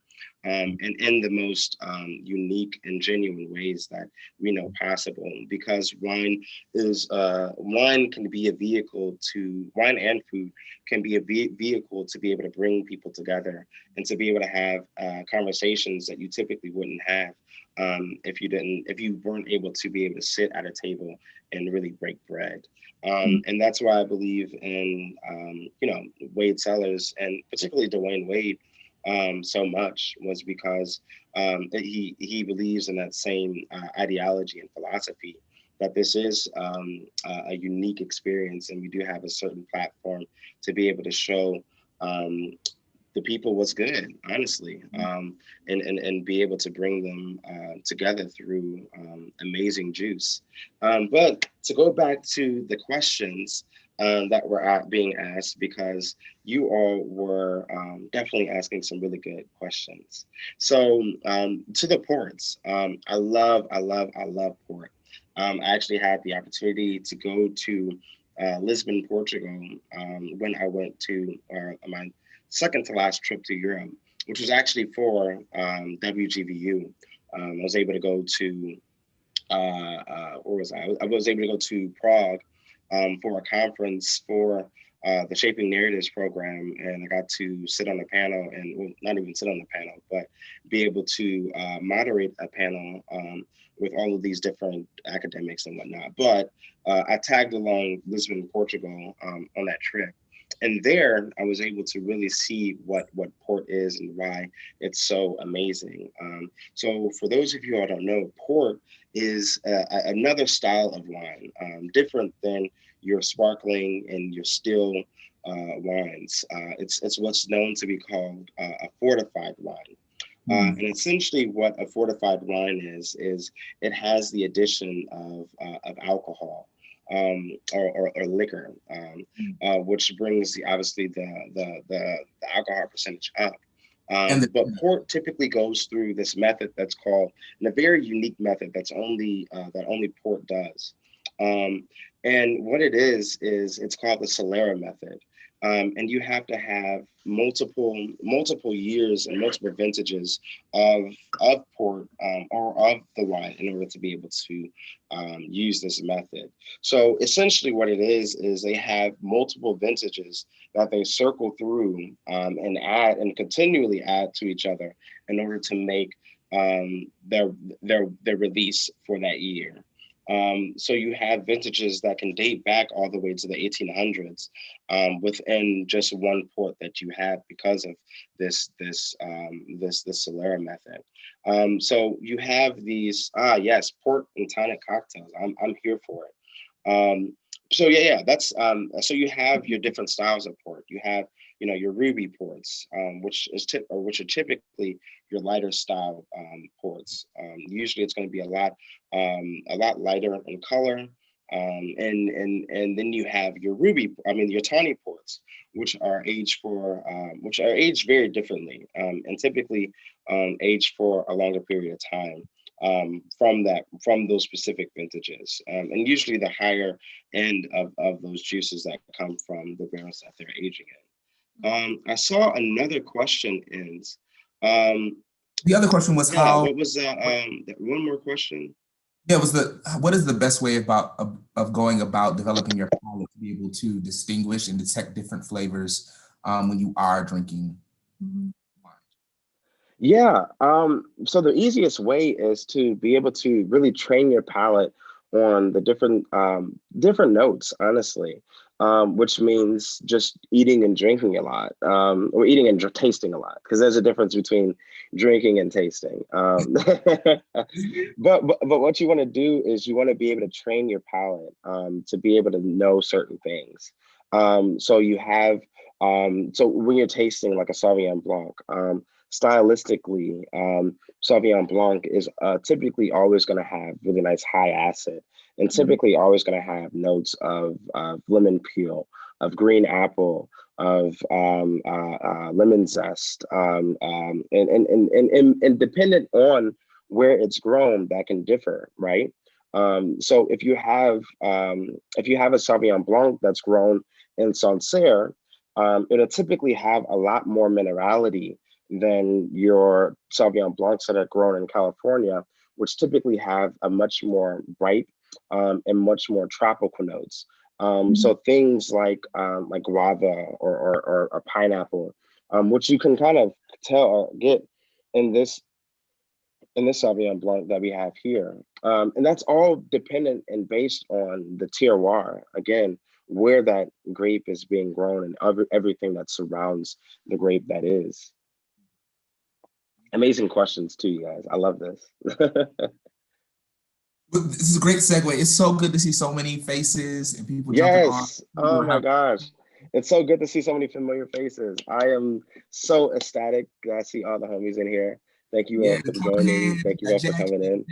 and in the most unique and genuine ways that we know possible. Because wine can be a vehicle to wine and food can be a vehicle to be able to bring people together and to be able to have conversations that you typically wouldn't have if you weren't able to be able to sit at a table and really break bread. And that's why I believe in Wade Cellars, and particularly Dwayne Wade so much, was because he believes in that same ideology and philosophy, that this is a unique experience, and we do have a certain platform to be able to show the people what's good, honestly, and be able to bring them together through amazing juice. But to go back to the questions that were being asked, because you all were definitely asking some really good questions. So to the ports, I love port. I actually had the opportunity to go to Lisbon, Portugal, when I went to my second to last trip to Europe, which was actually for WGVU. I was able to go to where was I? I was able to go to Prague for a conference for the Shaping Narratives program, and I got to sit on a panel, and well, not even sit on the panel, but be able to moderate a panel with all of these different academics and whatnot. But I tagged along Lisbon, Portugal on that trip. And there, I was able to really see what port is and why it's so amazing. So for those of you who don't know, port is another style of wine, different than your sparkling and your still wines. It's what's known to be called a fortified wine. And essentially what a fortified wine is it has the addition of alcohol. Or liquor, which brings obviously the alcohol percentage up. But port typically goes through this method that's called, and a very unique method that's only that only port does. And what it is it's called the Sommelier method. And you have to have multiple years and multiple vintages of port or of the wine in order to be able to use this method. So essentially what it is they have multiple vintages that they circle through and add and continually add to each other in order to make their release for that year. So you have vintages that can date back all the way to the 1800s within just one port that you have because of this Sommelier method. So you have these port and tonic cocktails. I'm here for it. So that's so you have your different styles of port. You have your ruby ports, which are typically your lighter style ports. Usually it's going to be a lot lighter in color, and then you have your your tawny ports, which are aged very differently, and typically aged for a longer period of time. From those specific vintages, and usually the higher end of those juices that come from the barrels that they're aging in. I saw another question in. The other question was how. What was that? One more question. Yeah, what is the best way of going about developing your palate to be able to distinguish and detect different flavors when you are drinking wine? Yeah. So the easiest way is to be able to really train your palate on the different notes, honestly. which means just eating and drinking a lot, or eating and tasting a lot, because there's a difference between drinking and tasting. But what you want to do is you want to be able to train your palate to be able to know certain things. So you have, so when you're tasting like a Sauvignon Blanc, stylistically, Sauvignon Blanc is typically always going to have really nice high acid, and typically always going to have notes of lemon peel, of green apple, of lemon zest, and dependent on where it's grown, that can differ, right? So if you have a Sauvignon Blanc that's grown in Sancerre, it'll typically have a lot more minerality than your Sauvignon Blancs that are grown in California, which typically have a much more ripe and much more tropical notes. So things like guava or pineapple, which you can kind of tell or get in this Sauvignon Blanc that we have here. And that's all dependent and based on the terroir, again, where that grape is being grown and everything that surrounds the grape that is. Amazing questions too, you guys. I love this. This is a great segue. It's so good to see so many faces and people Yes. jumping on. Oh my gosh. It's so good to see so many familiar faces. I am so ecstatic that I see all the homies in here. Thank you all for joining. Thank you all for coming in.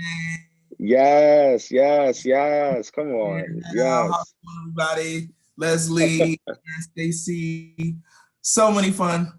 Yes, yes, yes. Come on. Yes. Everybody, Leslie, Stacy. So many fun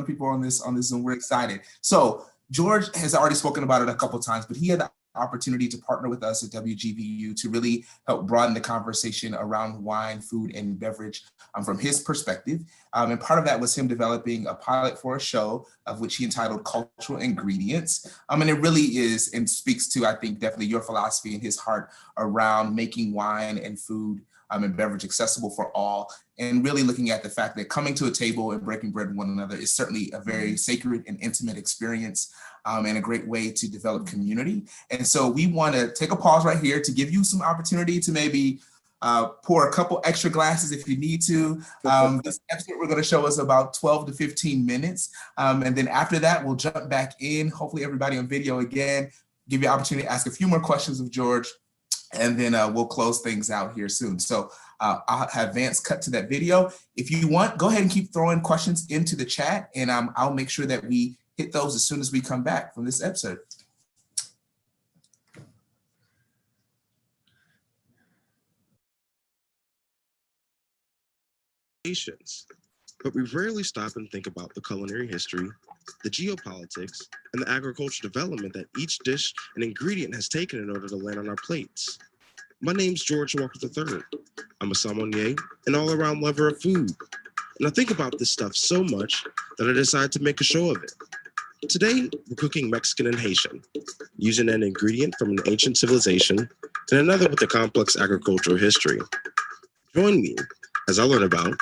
people on this Zoom. We're excited. So George has already spoken about it a couple of times, but he had the opportunity to partner with us at WGVU to really help broaden the conversation around wine, food, and beverage from his perspective. And part of that was him developing a pilot for a show of which he entitled Cultural Ingredients. And it really is and speaks to, I think, definitely your philosophy and his heart around making wine and food and beverage accessible for all, and really looking at the fact that coming to a table and breaking bread with one another is certainly a very sacred and intimate experience, and a great way to develop community. And so we want to take a pause right here to give you some opportunity to maybe pour a couple extra glasses if you need to. This episode we're going to show us about 12 to 15 minutes. And then after that, we'll jump back in, hopefully everybody on video again, give you an opportunity to ask a few more questions of George, and then we'll close things out here soon. So I'll have Vance cut to that video. If you want, go ahead and keep throwing questions into the chat, and I'll make sure that we hit those as soon as we come back from this episode. But we rarely stop and think about the culinary history, the geopolitics, and the agricultural development that each dish and ingredient has taken in order to land on our plates. My name's George Walker III. I'm a sommelier and all-around lover of food. And I think about this stuff so much that I decided to make a show of it. Today, we're cooking Mexican and Haitian, using an ingredient from an ancient civilization and another with a complex agricultural history. Join me as I learn about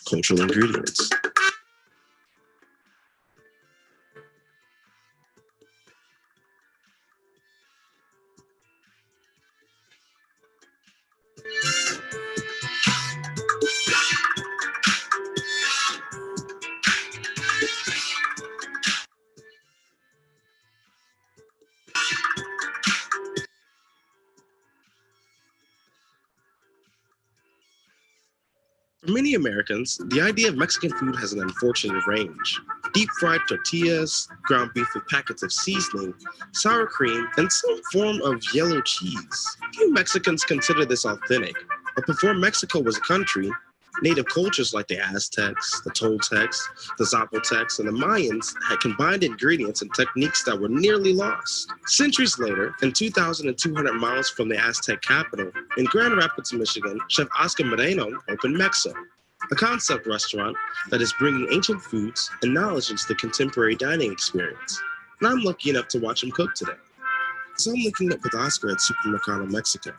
cultural ingredients. For many Americans, the idea of Mexican food has an unfortunate range. Deep-fried tortillas, ground beef with packets of seasoning, sour cream, and some form of yellow cheese. Few Mexicans consider this authentic, but before Mexico was a country, native cultures like the Aztecs, the Toltecs, the Zapotecs, and the Mayans had combined ingredients and techniques that were nearly lost. Centuries later, and 2,200 miles from the Aztec capital, in Grand Rapids, Michigan, Chef Oscar Moreno opened Mexo, a concept restaurant that is bringing ancient foods and knowledge into the contemporary dining experience. And I'm lucky enough to watch him cook today. So I'm looking up with Oscar at Supermercado Mexico,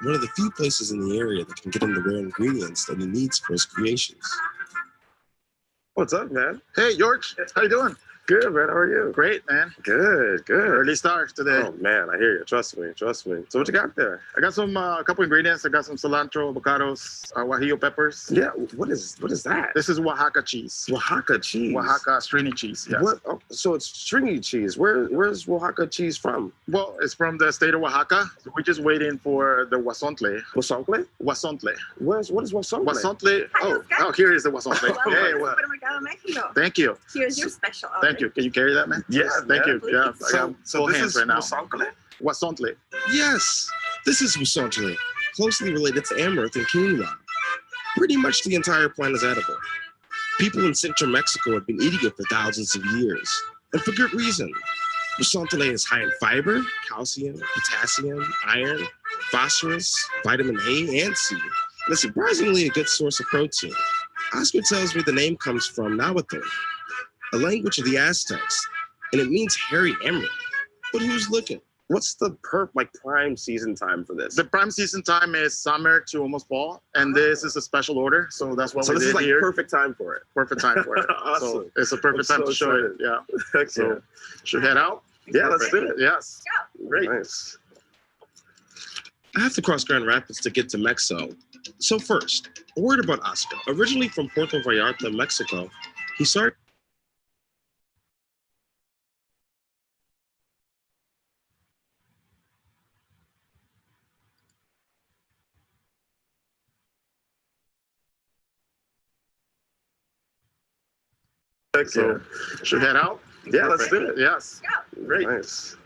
one of the few places in the area that can get him the rare ingredients that he needs for his creations. What's up, man? Hey, George. How you doing? Good, man. How are you? Great, man. Good, good. Early start today. Oh man, I hear you. Trust me, trust me. So what you got there? I got some a couple ingredients. I got some cilantro, avocados, guajillo peppers. Yeah. What is that? This is Oaxaca cheese. Oaxaca cheese. Oaxaca stringy cheese. Yes. What? Oh, so it's stringy cheese. Where's Oaxaca cheese from? Well, it's from the state of Oaxaca. So we're just waiting for the guasontle. Wasontle? Guasontle. What is wasontle? Guasontle. Oh, here is the guasontle. Hey, well, thank you. Here's your special. Thank you. Can you carry that, man? Yeah, Thank man. you. Yeah, I got So full this hands is right now. wasontle? Guasontle. Yes, this is Sommelier, closely related to amaranth and quinoa. Pretty much the entire plant is edible. People in central Mexico have been eating it for thousands of years, and for good reason. Sommelier is high in fiber, calcium, potassium, iron, phosphorus, vitamin A, and C, and it's surprisingly a good source of protein. Oscar tells me the name comes from Nahuatl, a language of the Aztecs, and it means hairy emerald. But who's looking? What's the prime season time for this? The prime season time is summer to almost fall, and this is a special order, so that's what So we this is did like here. perfect time for it. Perfect time for it. Awesome. So it's a perfect I'm time so to show it. excited. Yeah. So should we head out? Yeah, let's do it. Yes. Great. Nice. I have to cross Grand Rapids to get to Mexico. So first, a word about Oscar. Originally from Puerto Vallarta, Mexico, he started So should we head out? Yeah, let's do it. Yes. Great. Nice.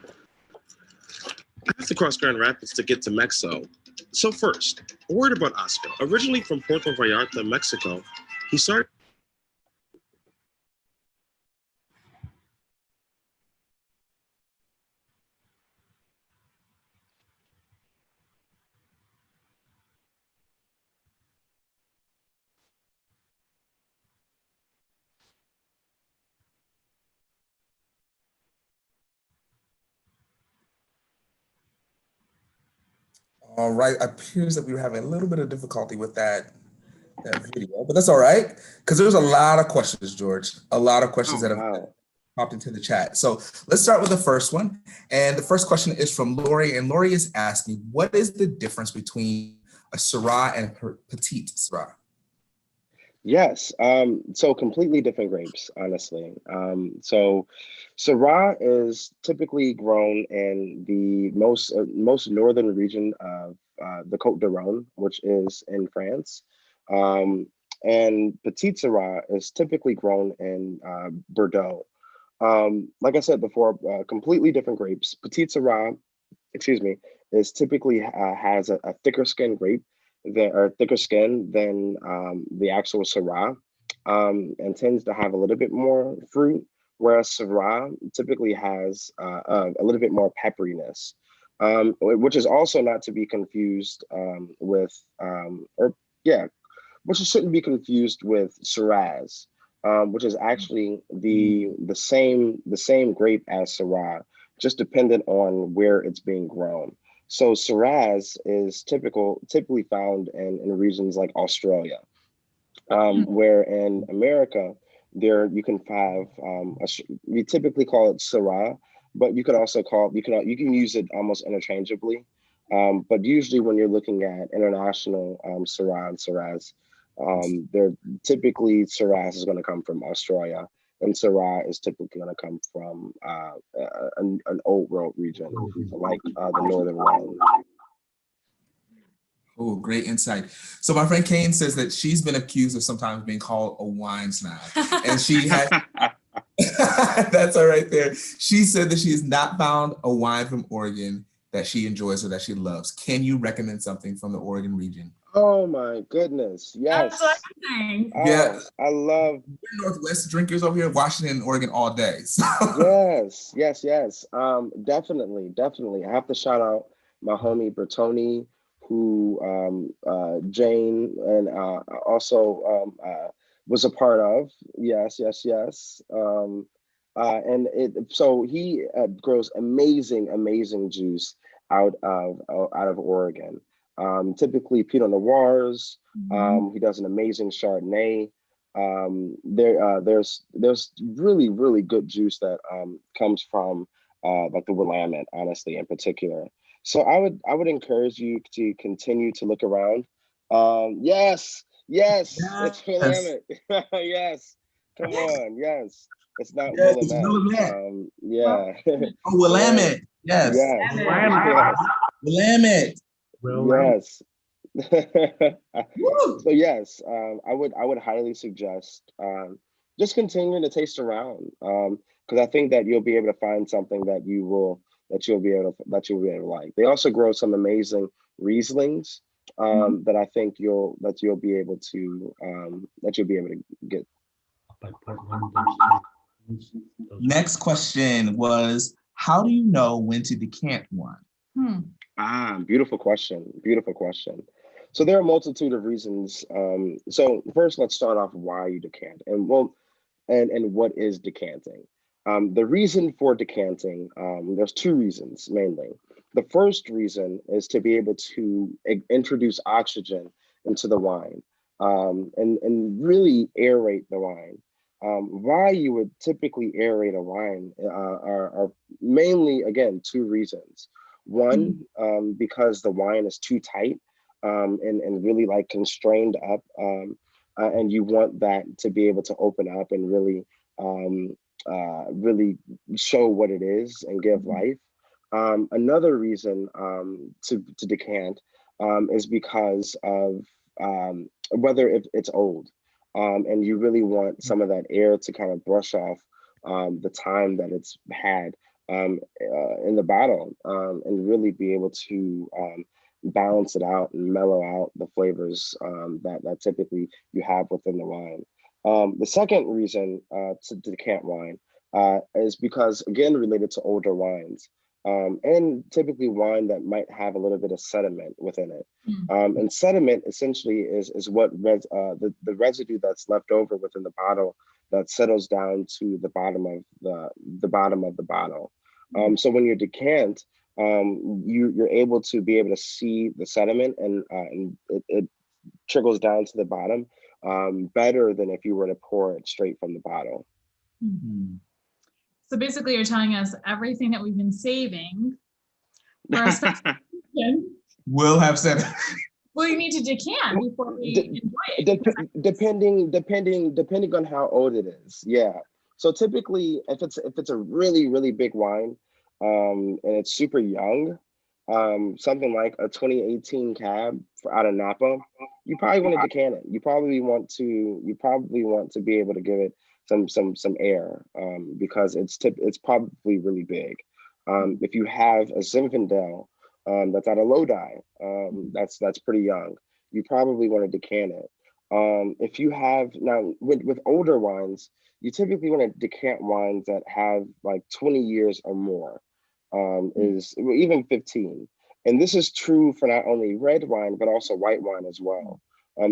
I have to cross Grand Rapids to get to Mexico. So first, a word about Oscar. Originally from Puerto Vallarta, Mexico, he started All right, appears that we were having a little bit of difficulty with that video, but that's all right, because there's a lot of questions, George. A lot of questions that have Wow. popped into the chat. So let's start with the first one. And the first question is from Lori, and Lori is asking, what is the difference between a Syrah and a Petite Syrah? Yes, so completely different grapes, honestly. So Syrah is typically grown in the most northern region of the Côte d'Aron, which is in France. And Petite Syrah is typically grown in Bordeaux. Like I said before, completely different grapes. Petite Syrah, excuse me, is typically has a thicker skin grape thicker skin than the actual Syrah, and tends to have a little bit more fruit, whereas Syrah typically has a little bit more pepperiness, which is also not to be confused with, which shouldn't be confused with Shiraz, which is actually the same grape as Syrah, just dependent on where it's being grown. So Shiraz is typically found in regions like Australia, where in America, you can have, we typically call it Syrah, but you can also you can use it almost interchangeably. But usually when you're looking at international Syrah and Shiraz, they're typically Shiraz is going to come from Australia, and Syrah is typically going to come from an old world region like the Northern Rhone. Oh, great insight. So my friend Kane says that she's been accused of sometimes being called a wine snob, and she has. That's all right there. She said that she has not found a wine from Oregon that she enjoys or that she loves. Can you recommend something from the Oregon region? Oh my goodness, yes. Yeah, I love Northwest drinkers over here in Washington and Oregon all day. So. Yes. Definitely. I have to shout out my homie Bertoni, who Jane and also was a part of. Yes. So he grows amazing juice out of Oregon. Typically Pinot Noirs. He does an amazing Chardonnay. There's really, really good juice that comes from like the Willamette, honestly, in particular. So I would encourage you to continue to look around. Yes, it's Yes. Willamette. Yes, come on, yes. It's not Yes, it's Willamette. Willamette. Yeah. Oh, Right. Willamette. Yes. Yes. Yes. Willamette. Yes. Woo! So yes, I would highly suggest just continuing to taste around because I think that you'll be able to find something that you'll be able to like. They also grow some amazing Rieslings that you'll be able to get. Next question was, how do you know when to decant one? Beautiful question. Beautiful question. So there are a multitude of reasons. So first, let's start off why you decant, and what is decanting. The reason for decanting, there's two reasons mainly. The first reason is to be able to introduce oxygen into the wine, and really aerate the wine. Why you would typically aerate a wine are mainly, again, two reasons. One, because the wine is too tight, and really like constrained up, and you want that to be able to open up and really show what it is and give life. Another reason to decant is because of whether it's old, and you really want some of that air to kind of brush off the time that it's had in the bottle, and really be able to balance it out and mellow out the flavors that typically you have within the wine. The second reason to decant wine is because, again, related to older wines, and typically wine that might have a little bit of sediment within it. And sediment essentially is what the residue that's left over within the bottle that settles down to the bottom of the bottle. So when you decant, you're able to be able to see the sediment, and it trickles down to the bottom better than if you were to pour it straight from the bottle. So basically, you're telling us everything that we've been saving for our special will have sediment. Well, you need to decant before we enjoy it. Depending on how old it is. Yeah. So typically, if it's a really, really big wine, and it's super young, something like a 2018 cab out of Napa, you probably want to decant it. You probably want to be able to give it some air, because it's probably really big. If you have a Zinfandel that's at a Lodi, that's pretty young, you probably want to decant it. If you have now with older wines, you typically want to decant wines that have like 20 years or more, even 15. And this is true for not only red wine, but also white wine as well.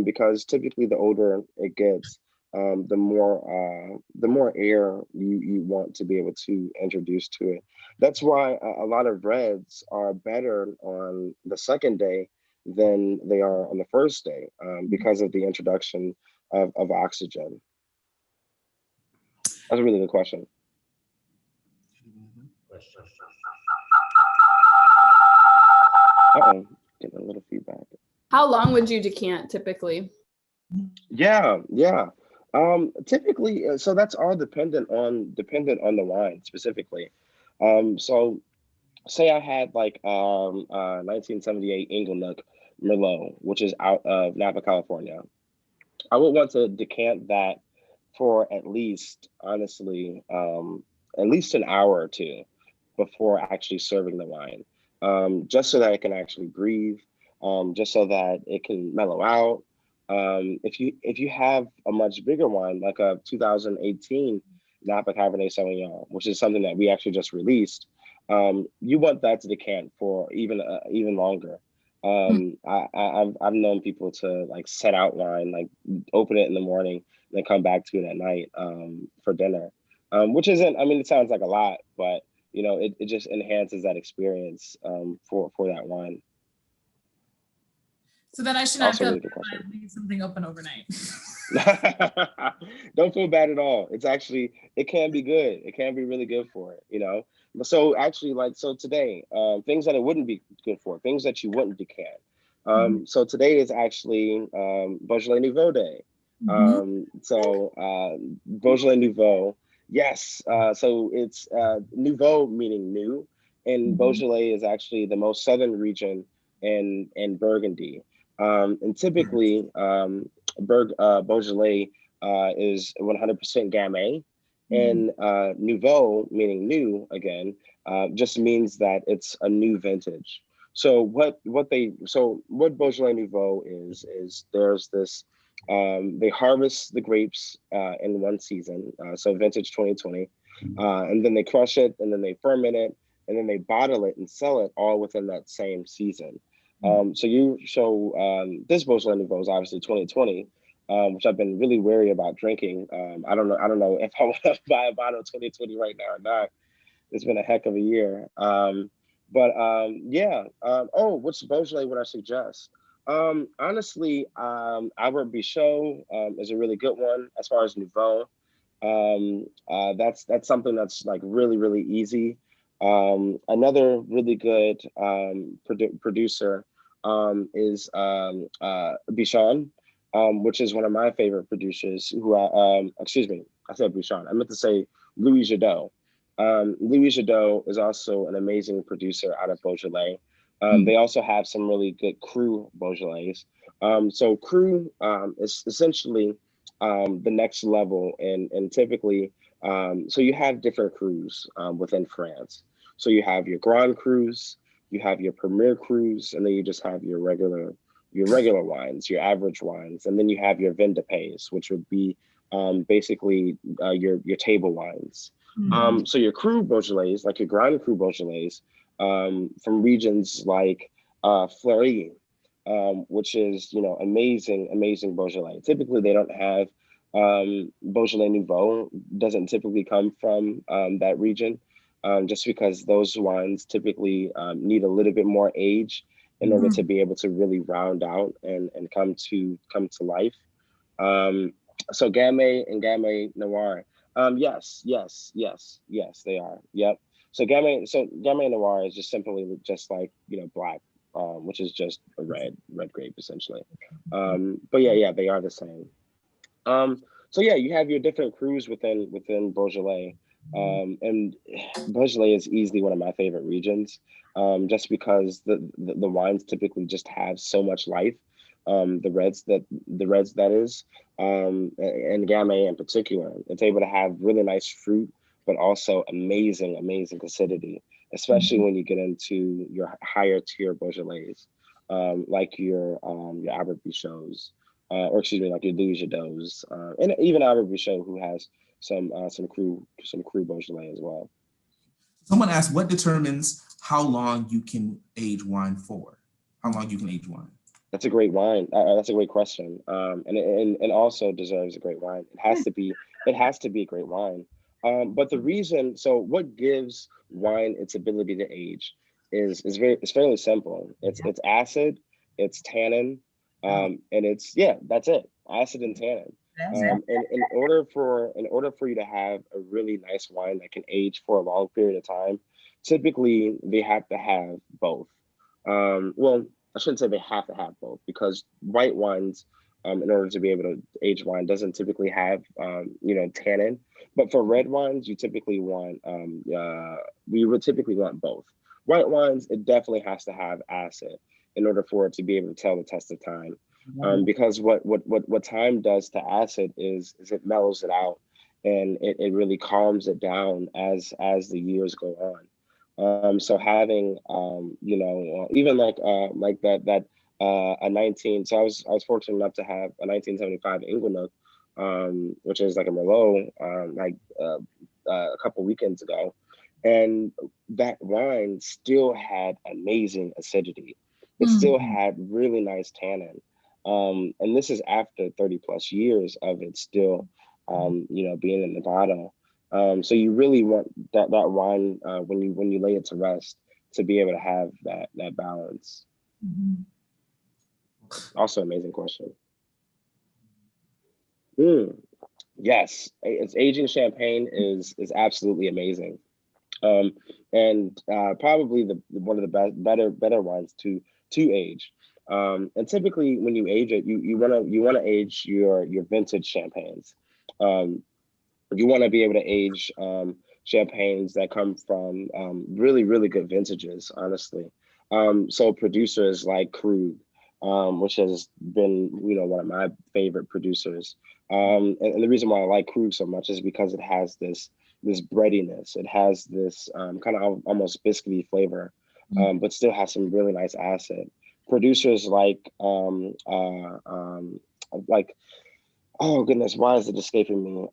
Because typically the older it gets, the more air you want to be able to introduce to it. That's why a lot of reds are better on the second day than they are on the first day, because of the introduction of oxygen. That's a really good question. Getting a little feedback. How long would you decant typically? Yeah. Typically, so that's all dependent on the wine specifically. So say I had like 1978 Inglenook Merlot, which is out of Napa, California. I would want to decant that for at least, honestly, at least an hour or two before actually serving the wine, just so that it can actually breathe, just so that it can mellow out. If you have a much bigger wine, like a 2018 Napa Cabernet Sauvignon, which is something that we actually just released, you want that to decant for even longer. I've known people to like set out wine, like open it in the morning, and then come back to it at night for dinner, which isn't. I mean, it sounds like a lot, but it just enhances that experience for that wine. So then I should not Also feel really good question. bad leave something open overnight. Don't feel bad at all. It's actually, it can be good. It can be really good for it, you know? So actually, like, so today, things that it wouldn't be good for, things that you wouldn't decant. So today is actually Beaujolais Nouveau Day. Beaujolais Nouveau, yes. So it's Nouveau meaning new, and Beaujolais is actually the most southern region in Burgundy. And typically, Beaujolais is 100% Gamay, and Nouveau, meaning new again, just means that it's a new vintage. So what Beaujolais Nouveau is there's this, they harvest the grapes in one season, so vintage 2020, and then they crush it, and then they ferment it, and then they bottle it and sell it all within that same season. This Beaujolais Nouveau is obviously 2020, which I've been really wary about drinking. I don't know if I want to buy a bottle of 2020 right now or not. It's been a heck of a year. Which Beaujolais would I suggest? Honestly, Albert Bichot is a really good one as far as Nouveau. That's something that's like really, really easy. Another really good producer is Bichon, which is one of my favorite producers. Excuse me, I said Bichon. I meant to say Louis Jadot. Louis Jadot is also an amazing producer out of Beaujolais. They also have some really good Cru Beaujolais. So Cru is essentially the next level, and typically, so you have different crus within France. So you have your Grand Crus, you have your Premier Crus, and then you just have your regular wines, your average wines, and then you have your Vin de Pays, which would be basically your table wines. So your Cru Beaujolais, like your Grand Cru Beaujolais, from regions like Fleury, which is, you know, amazing Beaujolais. Typically, they don't have Beaujolais Nouveau doesn't typically come from that region, just because those wines typically need a little bit more age in order to be able to really round out and come to life. So Gamay and Gamay Noir. Yes, they are. Yep. So Gamay Noir is just simply just like, you know, black, which is just a red grape essentially. But yeah, they are the same. So yeah, you have your different crus within Beaujolais, and Beaujolais is easily one of my favorite regions, just because the wines typically just have so much life. The reds that is, and Gamay in particular, it's able to have really nice fruit, but also amazing acidity, especially when you get into your higher tier Beaujolais, like your Albert Bichots. Or excuse me, like your Louis Jadots, and even Albert Bichot, who has some Cru Beaujolais as well. Someone asked, what determines how long you can age wine for? How long you can age wine? That's a great wine. That's a great question, and also deserves a great wine. It has to be a great wine. But the reason, so what gives wine its ability to age is fairly simple. It's acid, it's tannin. And that's it. Acid and tannin. And in order for you to have a really nice wine that can age for a long period of time, typically they have to have both. Well, I shouldn't say they have to have both, because white wines, in order to be able to age wine, doesn't typically have tannin. But for red wines, you typically want we would typically want both. White wines, it definitely has to have acid in order for it to be able to tell the test of time. Because what time does to acid is it mellows it out, and it really calms it down as the years go on. So having even like that a 19. So I was fortunate enough to have a 1975 Inglenook, which is like a Merlot, a couple weekends ago, and that wine still had amazing acidity. It still had really nice tannin. And this is after 30 plus years of it still, being in the bottle. So you really want that wine when you lay it to rest to be able to have that balance. Also, amazing question. Yes, it's aging champagne is absolutely amazing, and probably the one of the better wines to age. And typically, when you age it, you wanna age your vintage champagnes. Um, you want to be able to age champagnes that come from really good vintages, honestly. So producers like Krug, which has been one of my favorite producers. And the reason why I like Krug so much is because it has this breadiness. It has this kind of almost biscuity flavor, but still has some really nice acid. Producers like oh goodness, why is it escaping me?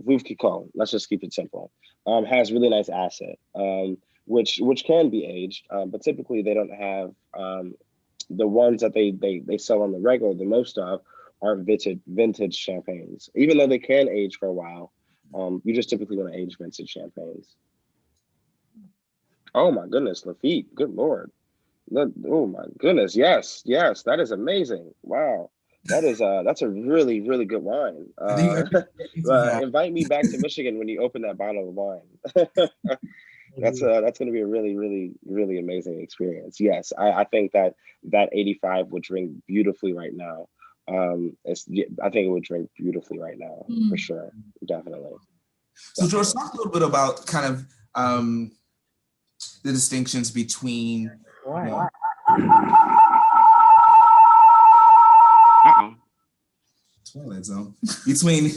Veuve let's just keep it simple. Has really nice acid, which can be aged, but typically they don't have the ones that they sell on the regular. The most of are vintage champagnes, even though they can age for a while. You just typically want to age vintage champagnes. Oh my goodness, Lafitte, good lord. Oh my goodness, yes, that is amazing. Wow. That's a really good wine. Invite me back to Michigan when you open that bottle of wine. That's going to be a really amazing experience. Yes, I think that 85 would drink beautifully right now. I think it would drink beautifully right now for sure, definitely. So George, talk a little bit about kind of the distinctions between. Twilight Zone. Between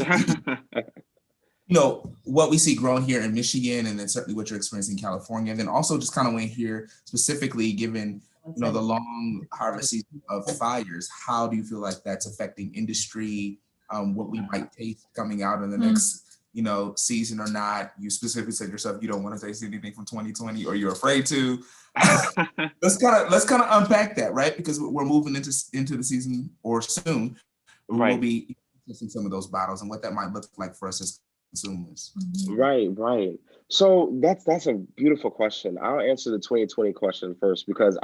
what we see growing here in Michigan, and then certainly what you're experiencing in California, and then also just kind of went here specifically, given the long harvest season of fires. How do you feel like that's affecting industry? What we might taste coming out in the next season or not? You specifically said yourself you don't want to taste anything from 2020, or you're afraid to. Let's kind of unpack that, right? Because we're moving into the season, or soon. We'll be tasting some of those bottles and what that might look like for us as consumers. Right. So that's a beautiful question. I'll answer the 2020 question first, because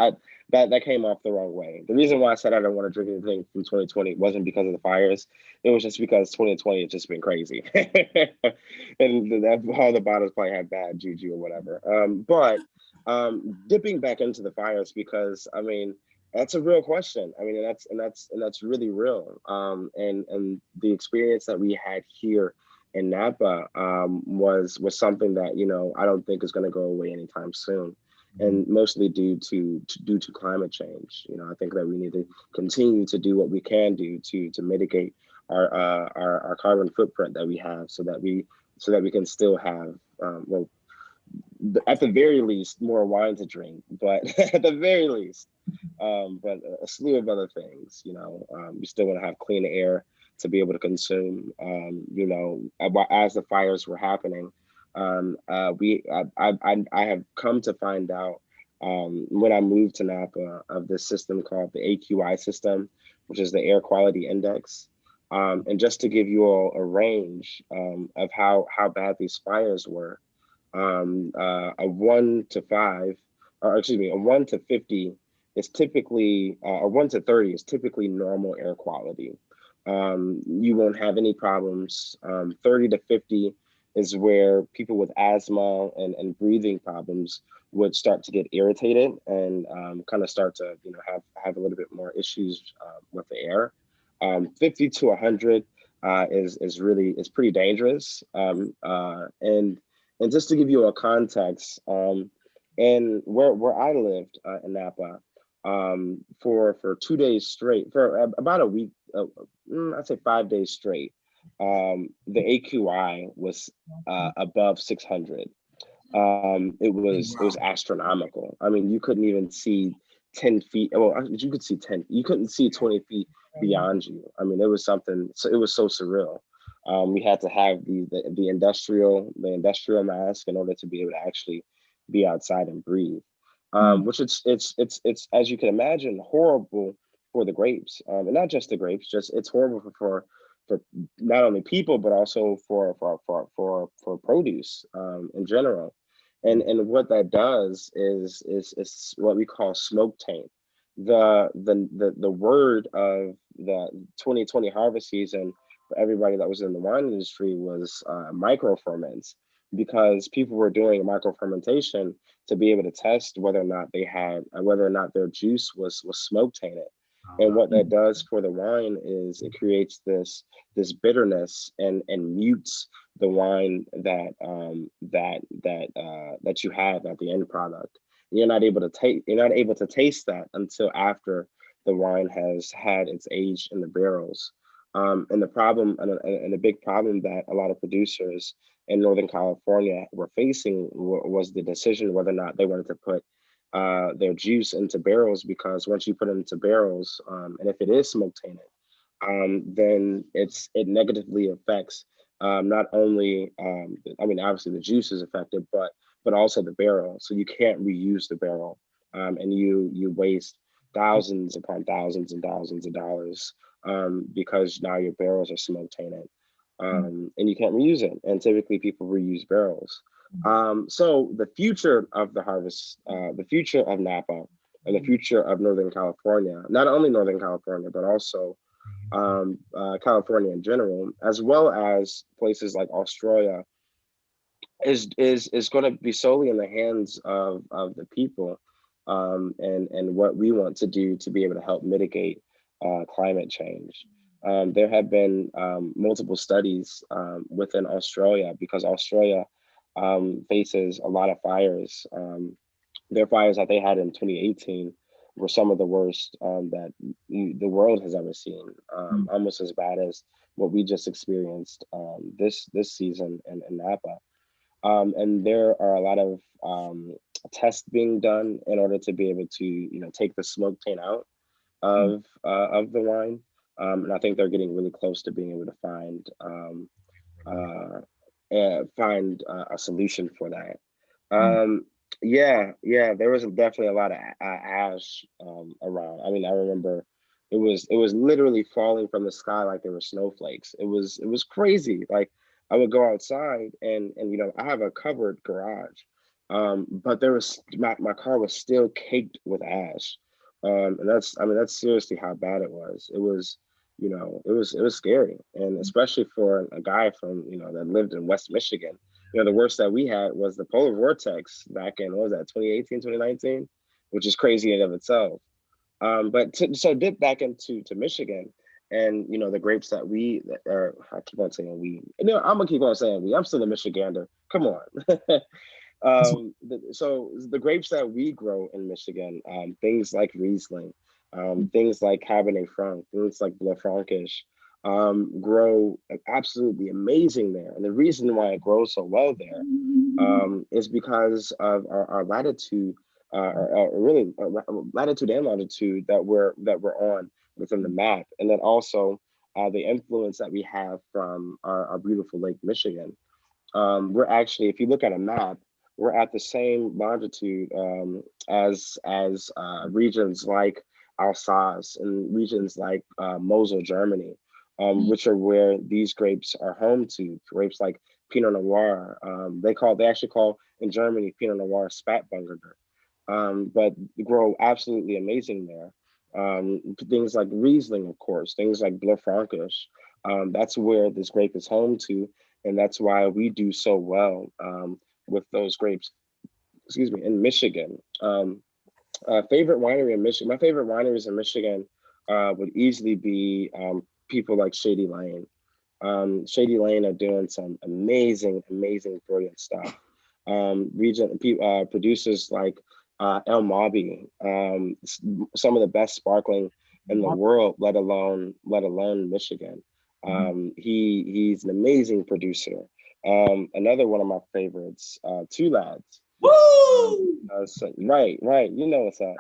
that came off the wrong way. The reason why I said I don't want to drink anything from 2020 wasn't because of the fires. It was just because 2020 has just been crazy, and all the bottles probably had bad juju or whatever. But dipping back into the fires, because I mean, that's a real question. I mean, and that's really real. And the experience that we had here in Napa was something that I don't think is going to go away anytime soon, and mostly due to climate change. I think that we need to continue to do what we can do to mitigate our carbon footprint that we have, so that we can still have at the very least more wine to drink, but at the very least. But a slew of other things, we still want to have clean air to be able to consume. As the fires were happening, I have come to find out when I moved to Napa of this system called the AQI system, which is the Air Quality Index. And just to give you all a range of how bad these fires were, a 1 to 5, or excuse me, a 1 to 50 is typically, or 1 to 30 is typically normal air quality. You won't have any problems. 30 to 50 is where people with asthma and breathing problems would start to get irritated and kind of start to have a little bit more issues with the air. 50 to 100 is pretty dangerous. And just to give you a context, and where I lived in Napa, for 2 days straight, for about a week, I'd say 5 days straight, the AQI was above 600. It was astronomical. I mean, you couldn't even see 10 feet. Well, you could see 10. You couldn't see 20 feet beyond you. I mean, it was something. So it was so surreal. We had to have the industrial mask in order to be able to actually be outside and breathe. Which it's as you can imagine, horrible for the grapes, and not just the grapes. It's horrible for not only people, but also for produce in general. And what that does is what we call smoke taint. the word of the 2020 harvest season for everybody that was in the wine industry was micro ferments, because people were doing micro fermentation to be able to test whether or not they had whether or not their juice was smoke tainted. And what that does for the wine is it creates this bitterness and mutes the wine that you have at the end product. You're not able to taste that until after the wine has had its age in the barrels. And the problem and the big problem that a lot of producers in Northern California were facing was the decision whether or not they wanted to put their juice into barrels, because once you put it into barrels, and if it is smoke tainted, then it negatively affects not only obviously the juice is affected, but also the barrel. So you can't reuse the barrel, and you waste thousands upon thousands and thousands of dollars because now your barrels are smoke tainted, and you can't reuse it. And typically people reuse barrels. So the future of the harvest, the future of Napa, and the future of Northern California, not only Northern California, but also California in general, as well as places like Australia, is going to be solely in the hands of the people, and what we want to do to be able to help mitigate climate change. There have been multiple studies within Australia, because Australia faces a lot of fires. Their fires that they had in 2018 were some of the worst that the world has ever seen, almost as bad as what we just experienced this season in Napa. And there are a lot of tests being done in order to be able to take the smoke taint out of the wine. And I think they're getting really close to being able to find a solution for that. Yeah, there was definitely a lot of ash around. I mean, I remember it was literally falling from the sky like there were snowflakes. It was crazy. Like, I would go outside and I have a covered garage, but there was my car was still caked with ash, and that's seriously how bad it was. It was it was scary, and especially for a guy from that lived in West Michigan. The worst that we had was the polar vortex back in, what was that, 2018, 2019, which is crazy in and of itself. So dip back into Michigan, and the grapes that I keep on saying we. I'm gonna keep on saying we. I'm still a Michigander. Come on. So the grapes that we grow in Michigan, things like Riesling, things like Cabernet Franc, things like Bleu Frankish, grow absolutely amazing there. And the reason why it grows so well there is because of our latitude, really latitude and longitude that we're on within the map, and then also the influence that we have from our beautiful Lake Michigan. We're actually, if you look at a map, we're at the same longitude as regions like Alsace and regions like Mosel, Germany, which are where these grapes are home to. Grapes like Pinot Noir, they actually call in Germany Pinot Noir Spätburgunder, but grow absolutely amazing there. Things like Riesling, of course, things like Bleu Frankish. That's where this grape is home to, and that's why we do so well with those grapes. Excuse me, in Michigan. Favorite winery in Michigan. My favorite wineries in Michigan would easily be people like Shady Lane. Shady Lane are doing some amazing, brilliant stuff. Producers like El Mabi, some of the best sparkling in the world, let alone Michigan. He's an amazing producer. Another one of my favorites, Two Lads. Woo! Right. What's up.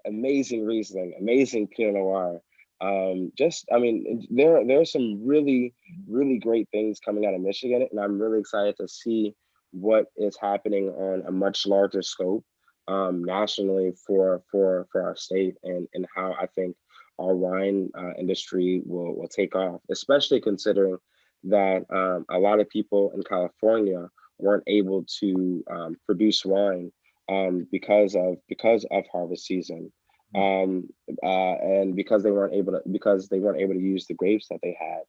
Amazing Riesling, amazing Pinot Noir. There are some really, really great things coming out of Michigan, and I'm really excited to see what is happening on a much larger scope nationally for our state, and how I think our wine industry will take off, especially considering that a lot of people in California weren't able to produce wine because of harvest season. and because they weren't able to use the grapes that they had,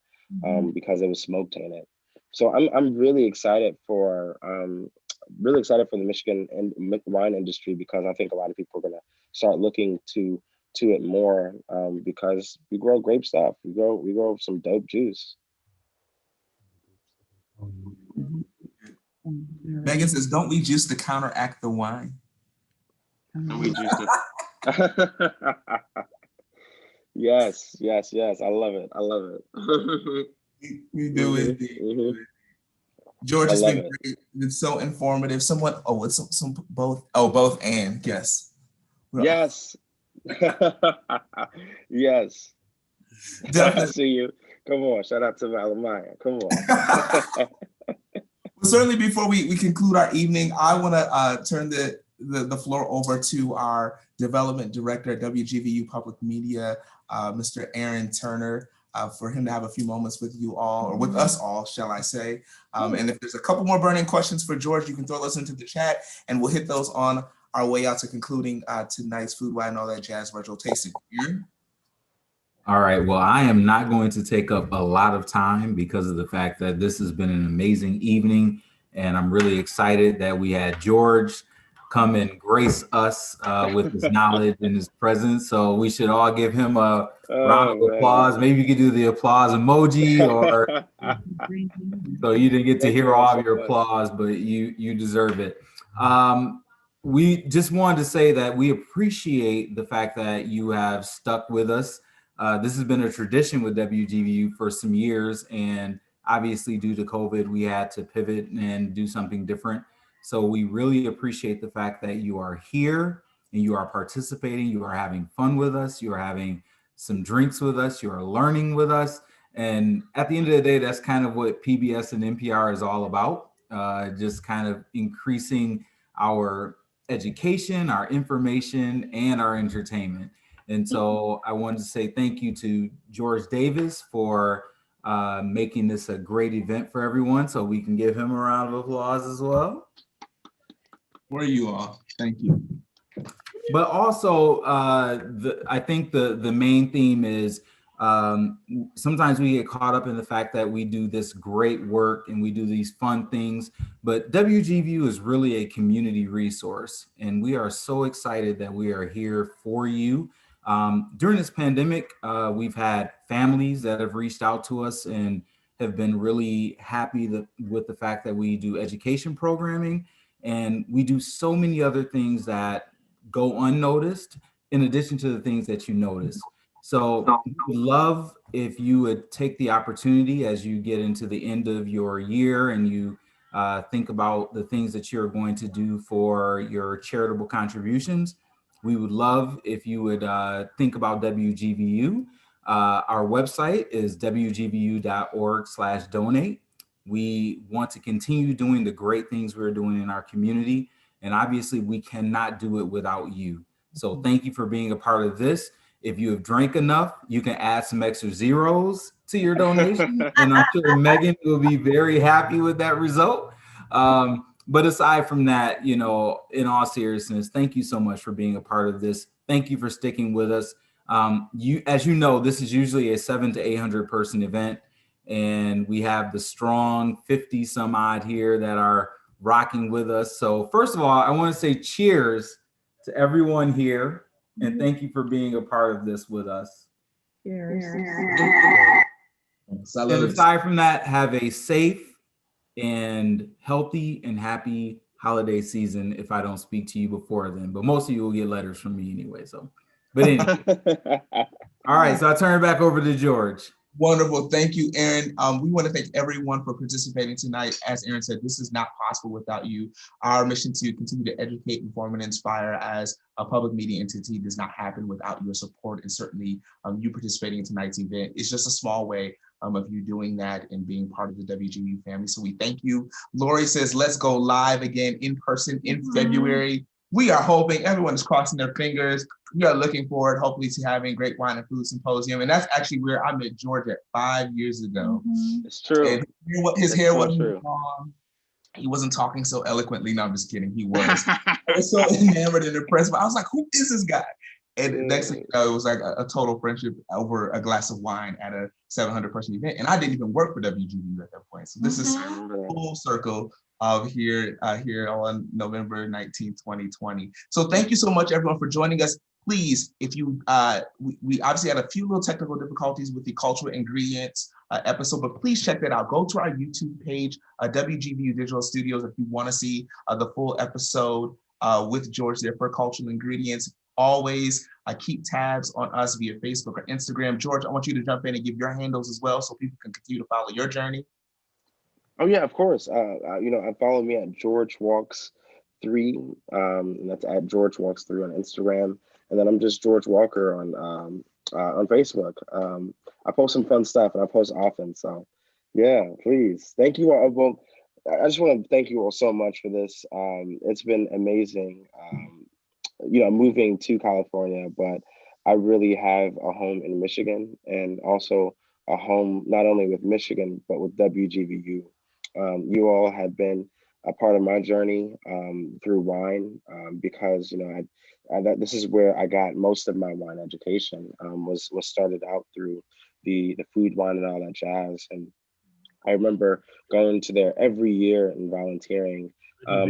because it was smoke tainted. So I'm really excited for the Michigan and wine industry, because I think a lot of people are gonna start looking to it more, because we grow great stuff. We grow some dope juice. Megan says, "Don't we juice to counteract the wine?" Don't we juice it? Yes. I love it. We do it. George, it's been great. It's been so informative. Somewhat. Oh, it's some both. Oh, both and yes. Yes. Yes. Definitely. I see you. Come on. Shout out to Malamaya. Come on. Well, certainly, before we conclude our evening, I want to turn the floor over to our development director at WGVU Public Media, Mr. Aaron Turner, for him to have a few moments with you all, or with us all, shall I say. And if there's a couple more burning questions for George, you can throw those into the chat, and we'll hit those on our way out to concluding tonight's Food, Wine, and All That Jazz virtual tasting. Aaron? All right, well, I am not going to take up a lot of time because of the fact that this has been an amazing evening, and I'm really excited that we had George come and grace us with his knowledge and his presence. So we should all give him a round of applause. Maybe you could do the applause emoji, or so you didn't get to hear all of your applause, but you deserve it. We just wanted to say that we appreciate the fact that you have stuck with us. This has been a tradition with WGVU for some years, and obviously due to COVID, we had to pivot and do something different. So we really appreciate the fact that you are here and you are participating, you are having fun with us, you are having some drinks with us, you are learning with us. And at the end of the day, that's kind of what PBS and NPR is all about, just kind of increasing our education, our information, and our entertainment. And so I wanted to say thank you to George Davis for making this a great event for everyone. So we can give him a round of applause as well. For you all, thank you. But also, I think the main theme is sometimes we get caught up in the fact that we do this great work and we do these fun things, but WGVU is really a community resource. And we are so excited that we are here for you. During this pandemic, we've had families that have reached out to us and have been really happy with the fact that we do education programming, and we do so many other things that go unnoticed in addition to the things that you notice. So we'd love if you would take the opportunity as you get into the end of your year and you think about the things that you're going to do for your charitable contributions. We would love if you would think about WGVU. Our website is wgvu.org/donate. We want to continue doing the great things we're doing in our community. And obviously we cannot do it without you. So thank you for being a part of this. If you have drank enough, you can add some extra zeros to your donation. And I'm sure Megan will be very happy with that result. But aside from that, you know, in all seriousness, thank you so much for being a part of this. Thank you for sticking with us. As you know, this is usually a 700 to 800 person event. And we have the strong 50 some odd here that are rocking with us. So first of all, I want to say cheers to everyone here. And thank you for being a part of this with us. Cheers. And aside from that, have a safe and healthy and happy holiday season if I don't speak to you before then. But most of you will get letters from me anyway. So, but anyway. All right, so I turn it back over to George. Wonderful. Thank you, Aaron. We want to thank everyone for participating tonight. As Aaron said, this is not possible without you. Our mission to continue to educate, inform, and inspire as a public media entity does not happen without your support, and certainly you participating in tonight's event. It's just a small way of you doing that and being part of the WGVU family. So we thank you. Lori says, let's go live again in person in February. We are hoping, everyone is crossing their fingers. We are looking forward, hopefully, to having Great Wine and Food Symposium. And that's actually where I met George at 5 years ago. It's true. And his hair wasn't long. He wasn't talking so eloquently. No, I'm just kidding. He was. I was so enamored and impressed. But I was like, who is this guy? And next thing you know, it was like a total friendship over a glass of wine at a 700-person event. And I didn't even work for WGVU at that point. So this is full circle of here on November 19th, 2020. So thank you so much, everyone, for joining us. Please, if you, we obviously had a few little technical difficulties with the cultural ingredients episode, but please check that out. Go to our YouTube page, WGVU Digital Studios, if you want to see the full episode with George there for cultural ingredients. Always keep tabs on us via Facebook or Instagram. George, I want you to jump in and give your handles as well so people can continue to follow your journey. Oh yeah, of course. Follow me at George Walks 3, and that's at George Walks 3 on Instagram, and then I'm just George Walker on Facebook. I post some fun stuff, and I post often. So, yeah, please, thank you all. Well, I just want to thank you all so much for this. It's been amazing. Moving to California, but I really have a home in Michigan, and also a home not only with Michigan but with WGVU. You all have been a part of my journey through wine because this is where I got most of my wine education. Was started out through the food, wine, and all that jazz. And I remember going to there every year and volunteering.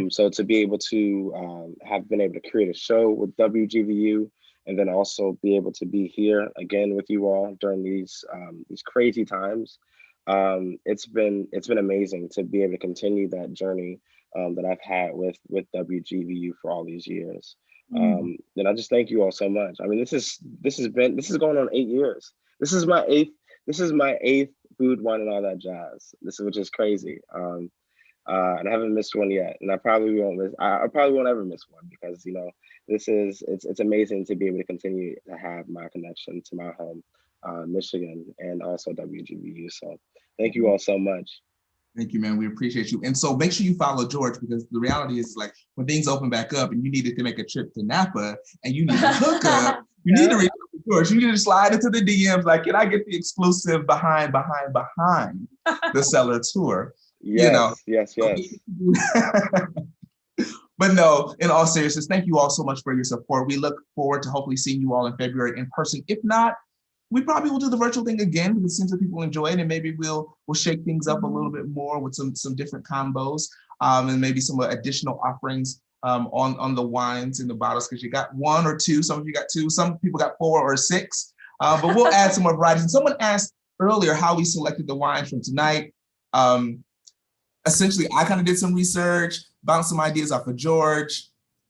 So to be able to have been able to create a show with WGVU, and then also be able to be here again with you all during these crazy times. It's been amazing to be able to continue that journey that I've had with WGVU for all these years. And I just thank you all so much. I mean, this is going on 8 years. This is my eighth food, wine, and all that jazz. Which is crazy. And I haven't missed one yet, and I probably won't miss. I probably won't ever miss one because it's amazing to be able to continue to have my connection to my home, Michigan, and also WGVU. So thank you all so much. Thank you, man. We appreciate you. And so make sure you follow George, because the reality is, like, when things open back up and you needed to make a trip to Napa and you need to hook up, you need to reach out to George. You need to slide into the DMs like, can I get the exclusive behind the Cellar tour? Yes. But no, in all seriousness, thank you all so much for your support. We look forward to hopefully seeing you all in February in person. If not, we probably will do the virtual thing again because it seems that people enjoy it, and maybe we'll shake things up a little bit more with some different combos and maybe some additional offerings on the wines and the bottles, because you got 1 or 2, some of you got 2, some people got 4 or 6, but we'll add some more varieties. And someone asked earlier how we selected the wines from tonight. Essentially, I kind of did some research, bounced some ideas off of George.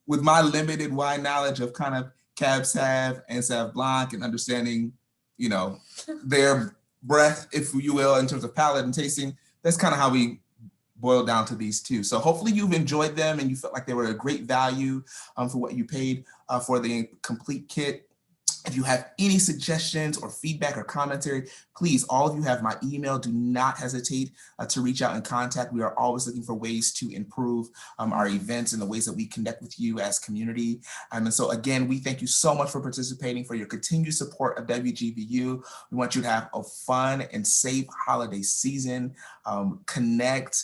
With my limited wine knowledge of kind of Cab Sav and Sauv Blanc and understanding, their breadth, if you will, in terms of palate and tasting, that's kind of how we boiled down to these 2. So hopefully you've enjoyed them and you felt like they were a great value for what you paid for the complete kit. If you have any suggestions or feedback or commentary, please, all of you have my email. Do not hesitate to reach out and contact. We are always looking for ways to improve our events and the ways that we connect with you as community. And so again, we thank you so much for participating, for your continued support of WGVU. We want you to have a fun and safe holiday season. Connect,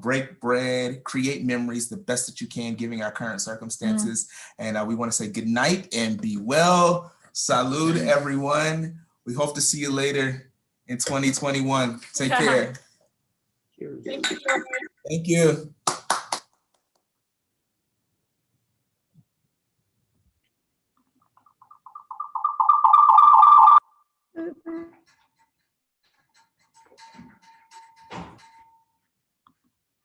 break bread, create memories the best that you can, given our current circumstances. And we want to say good night and be well. Salud, everyone. We hope to see you later in 2021. Take care. Thank you. Thank you.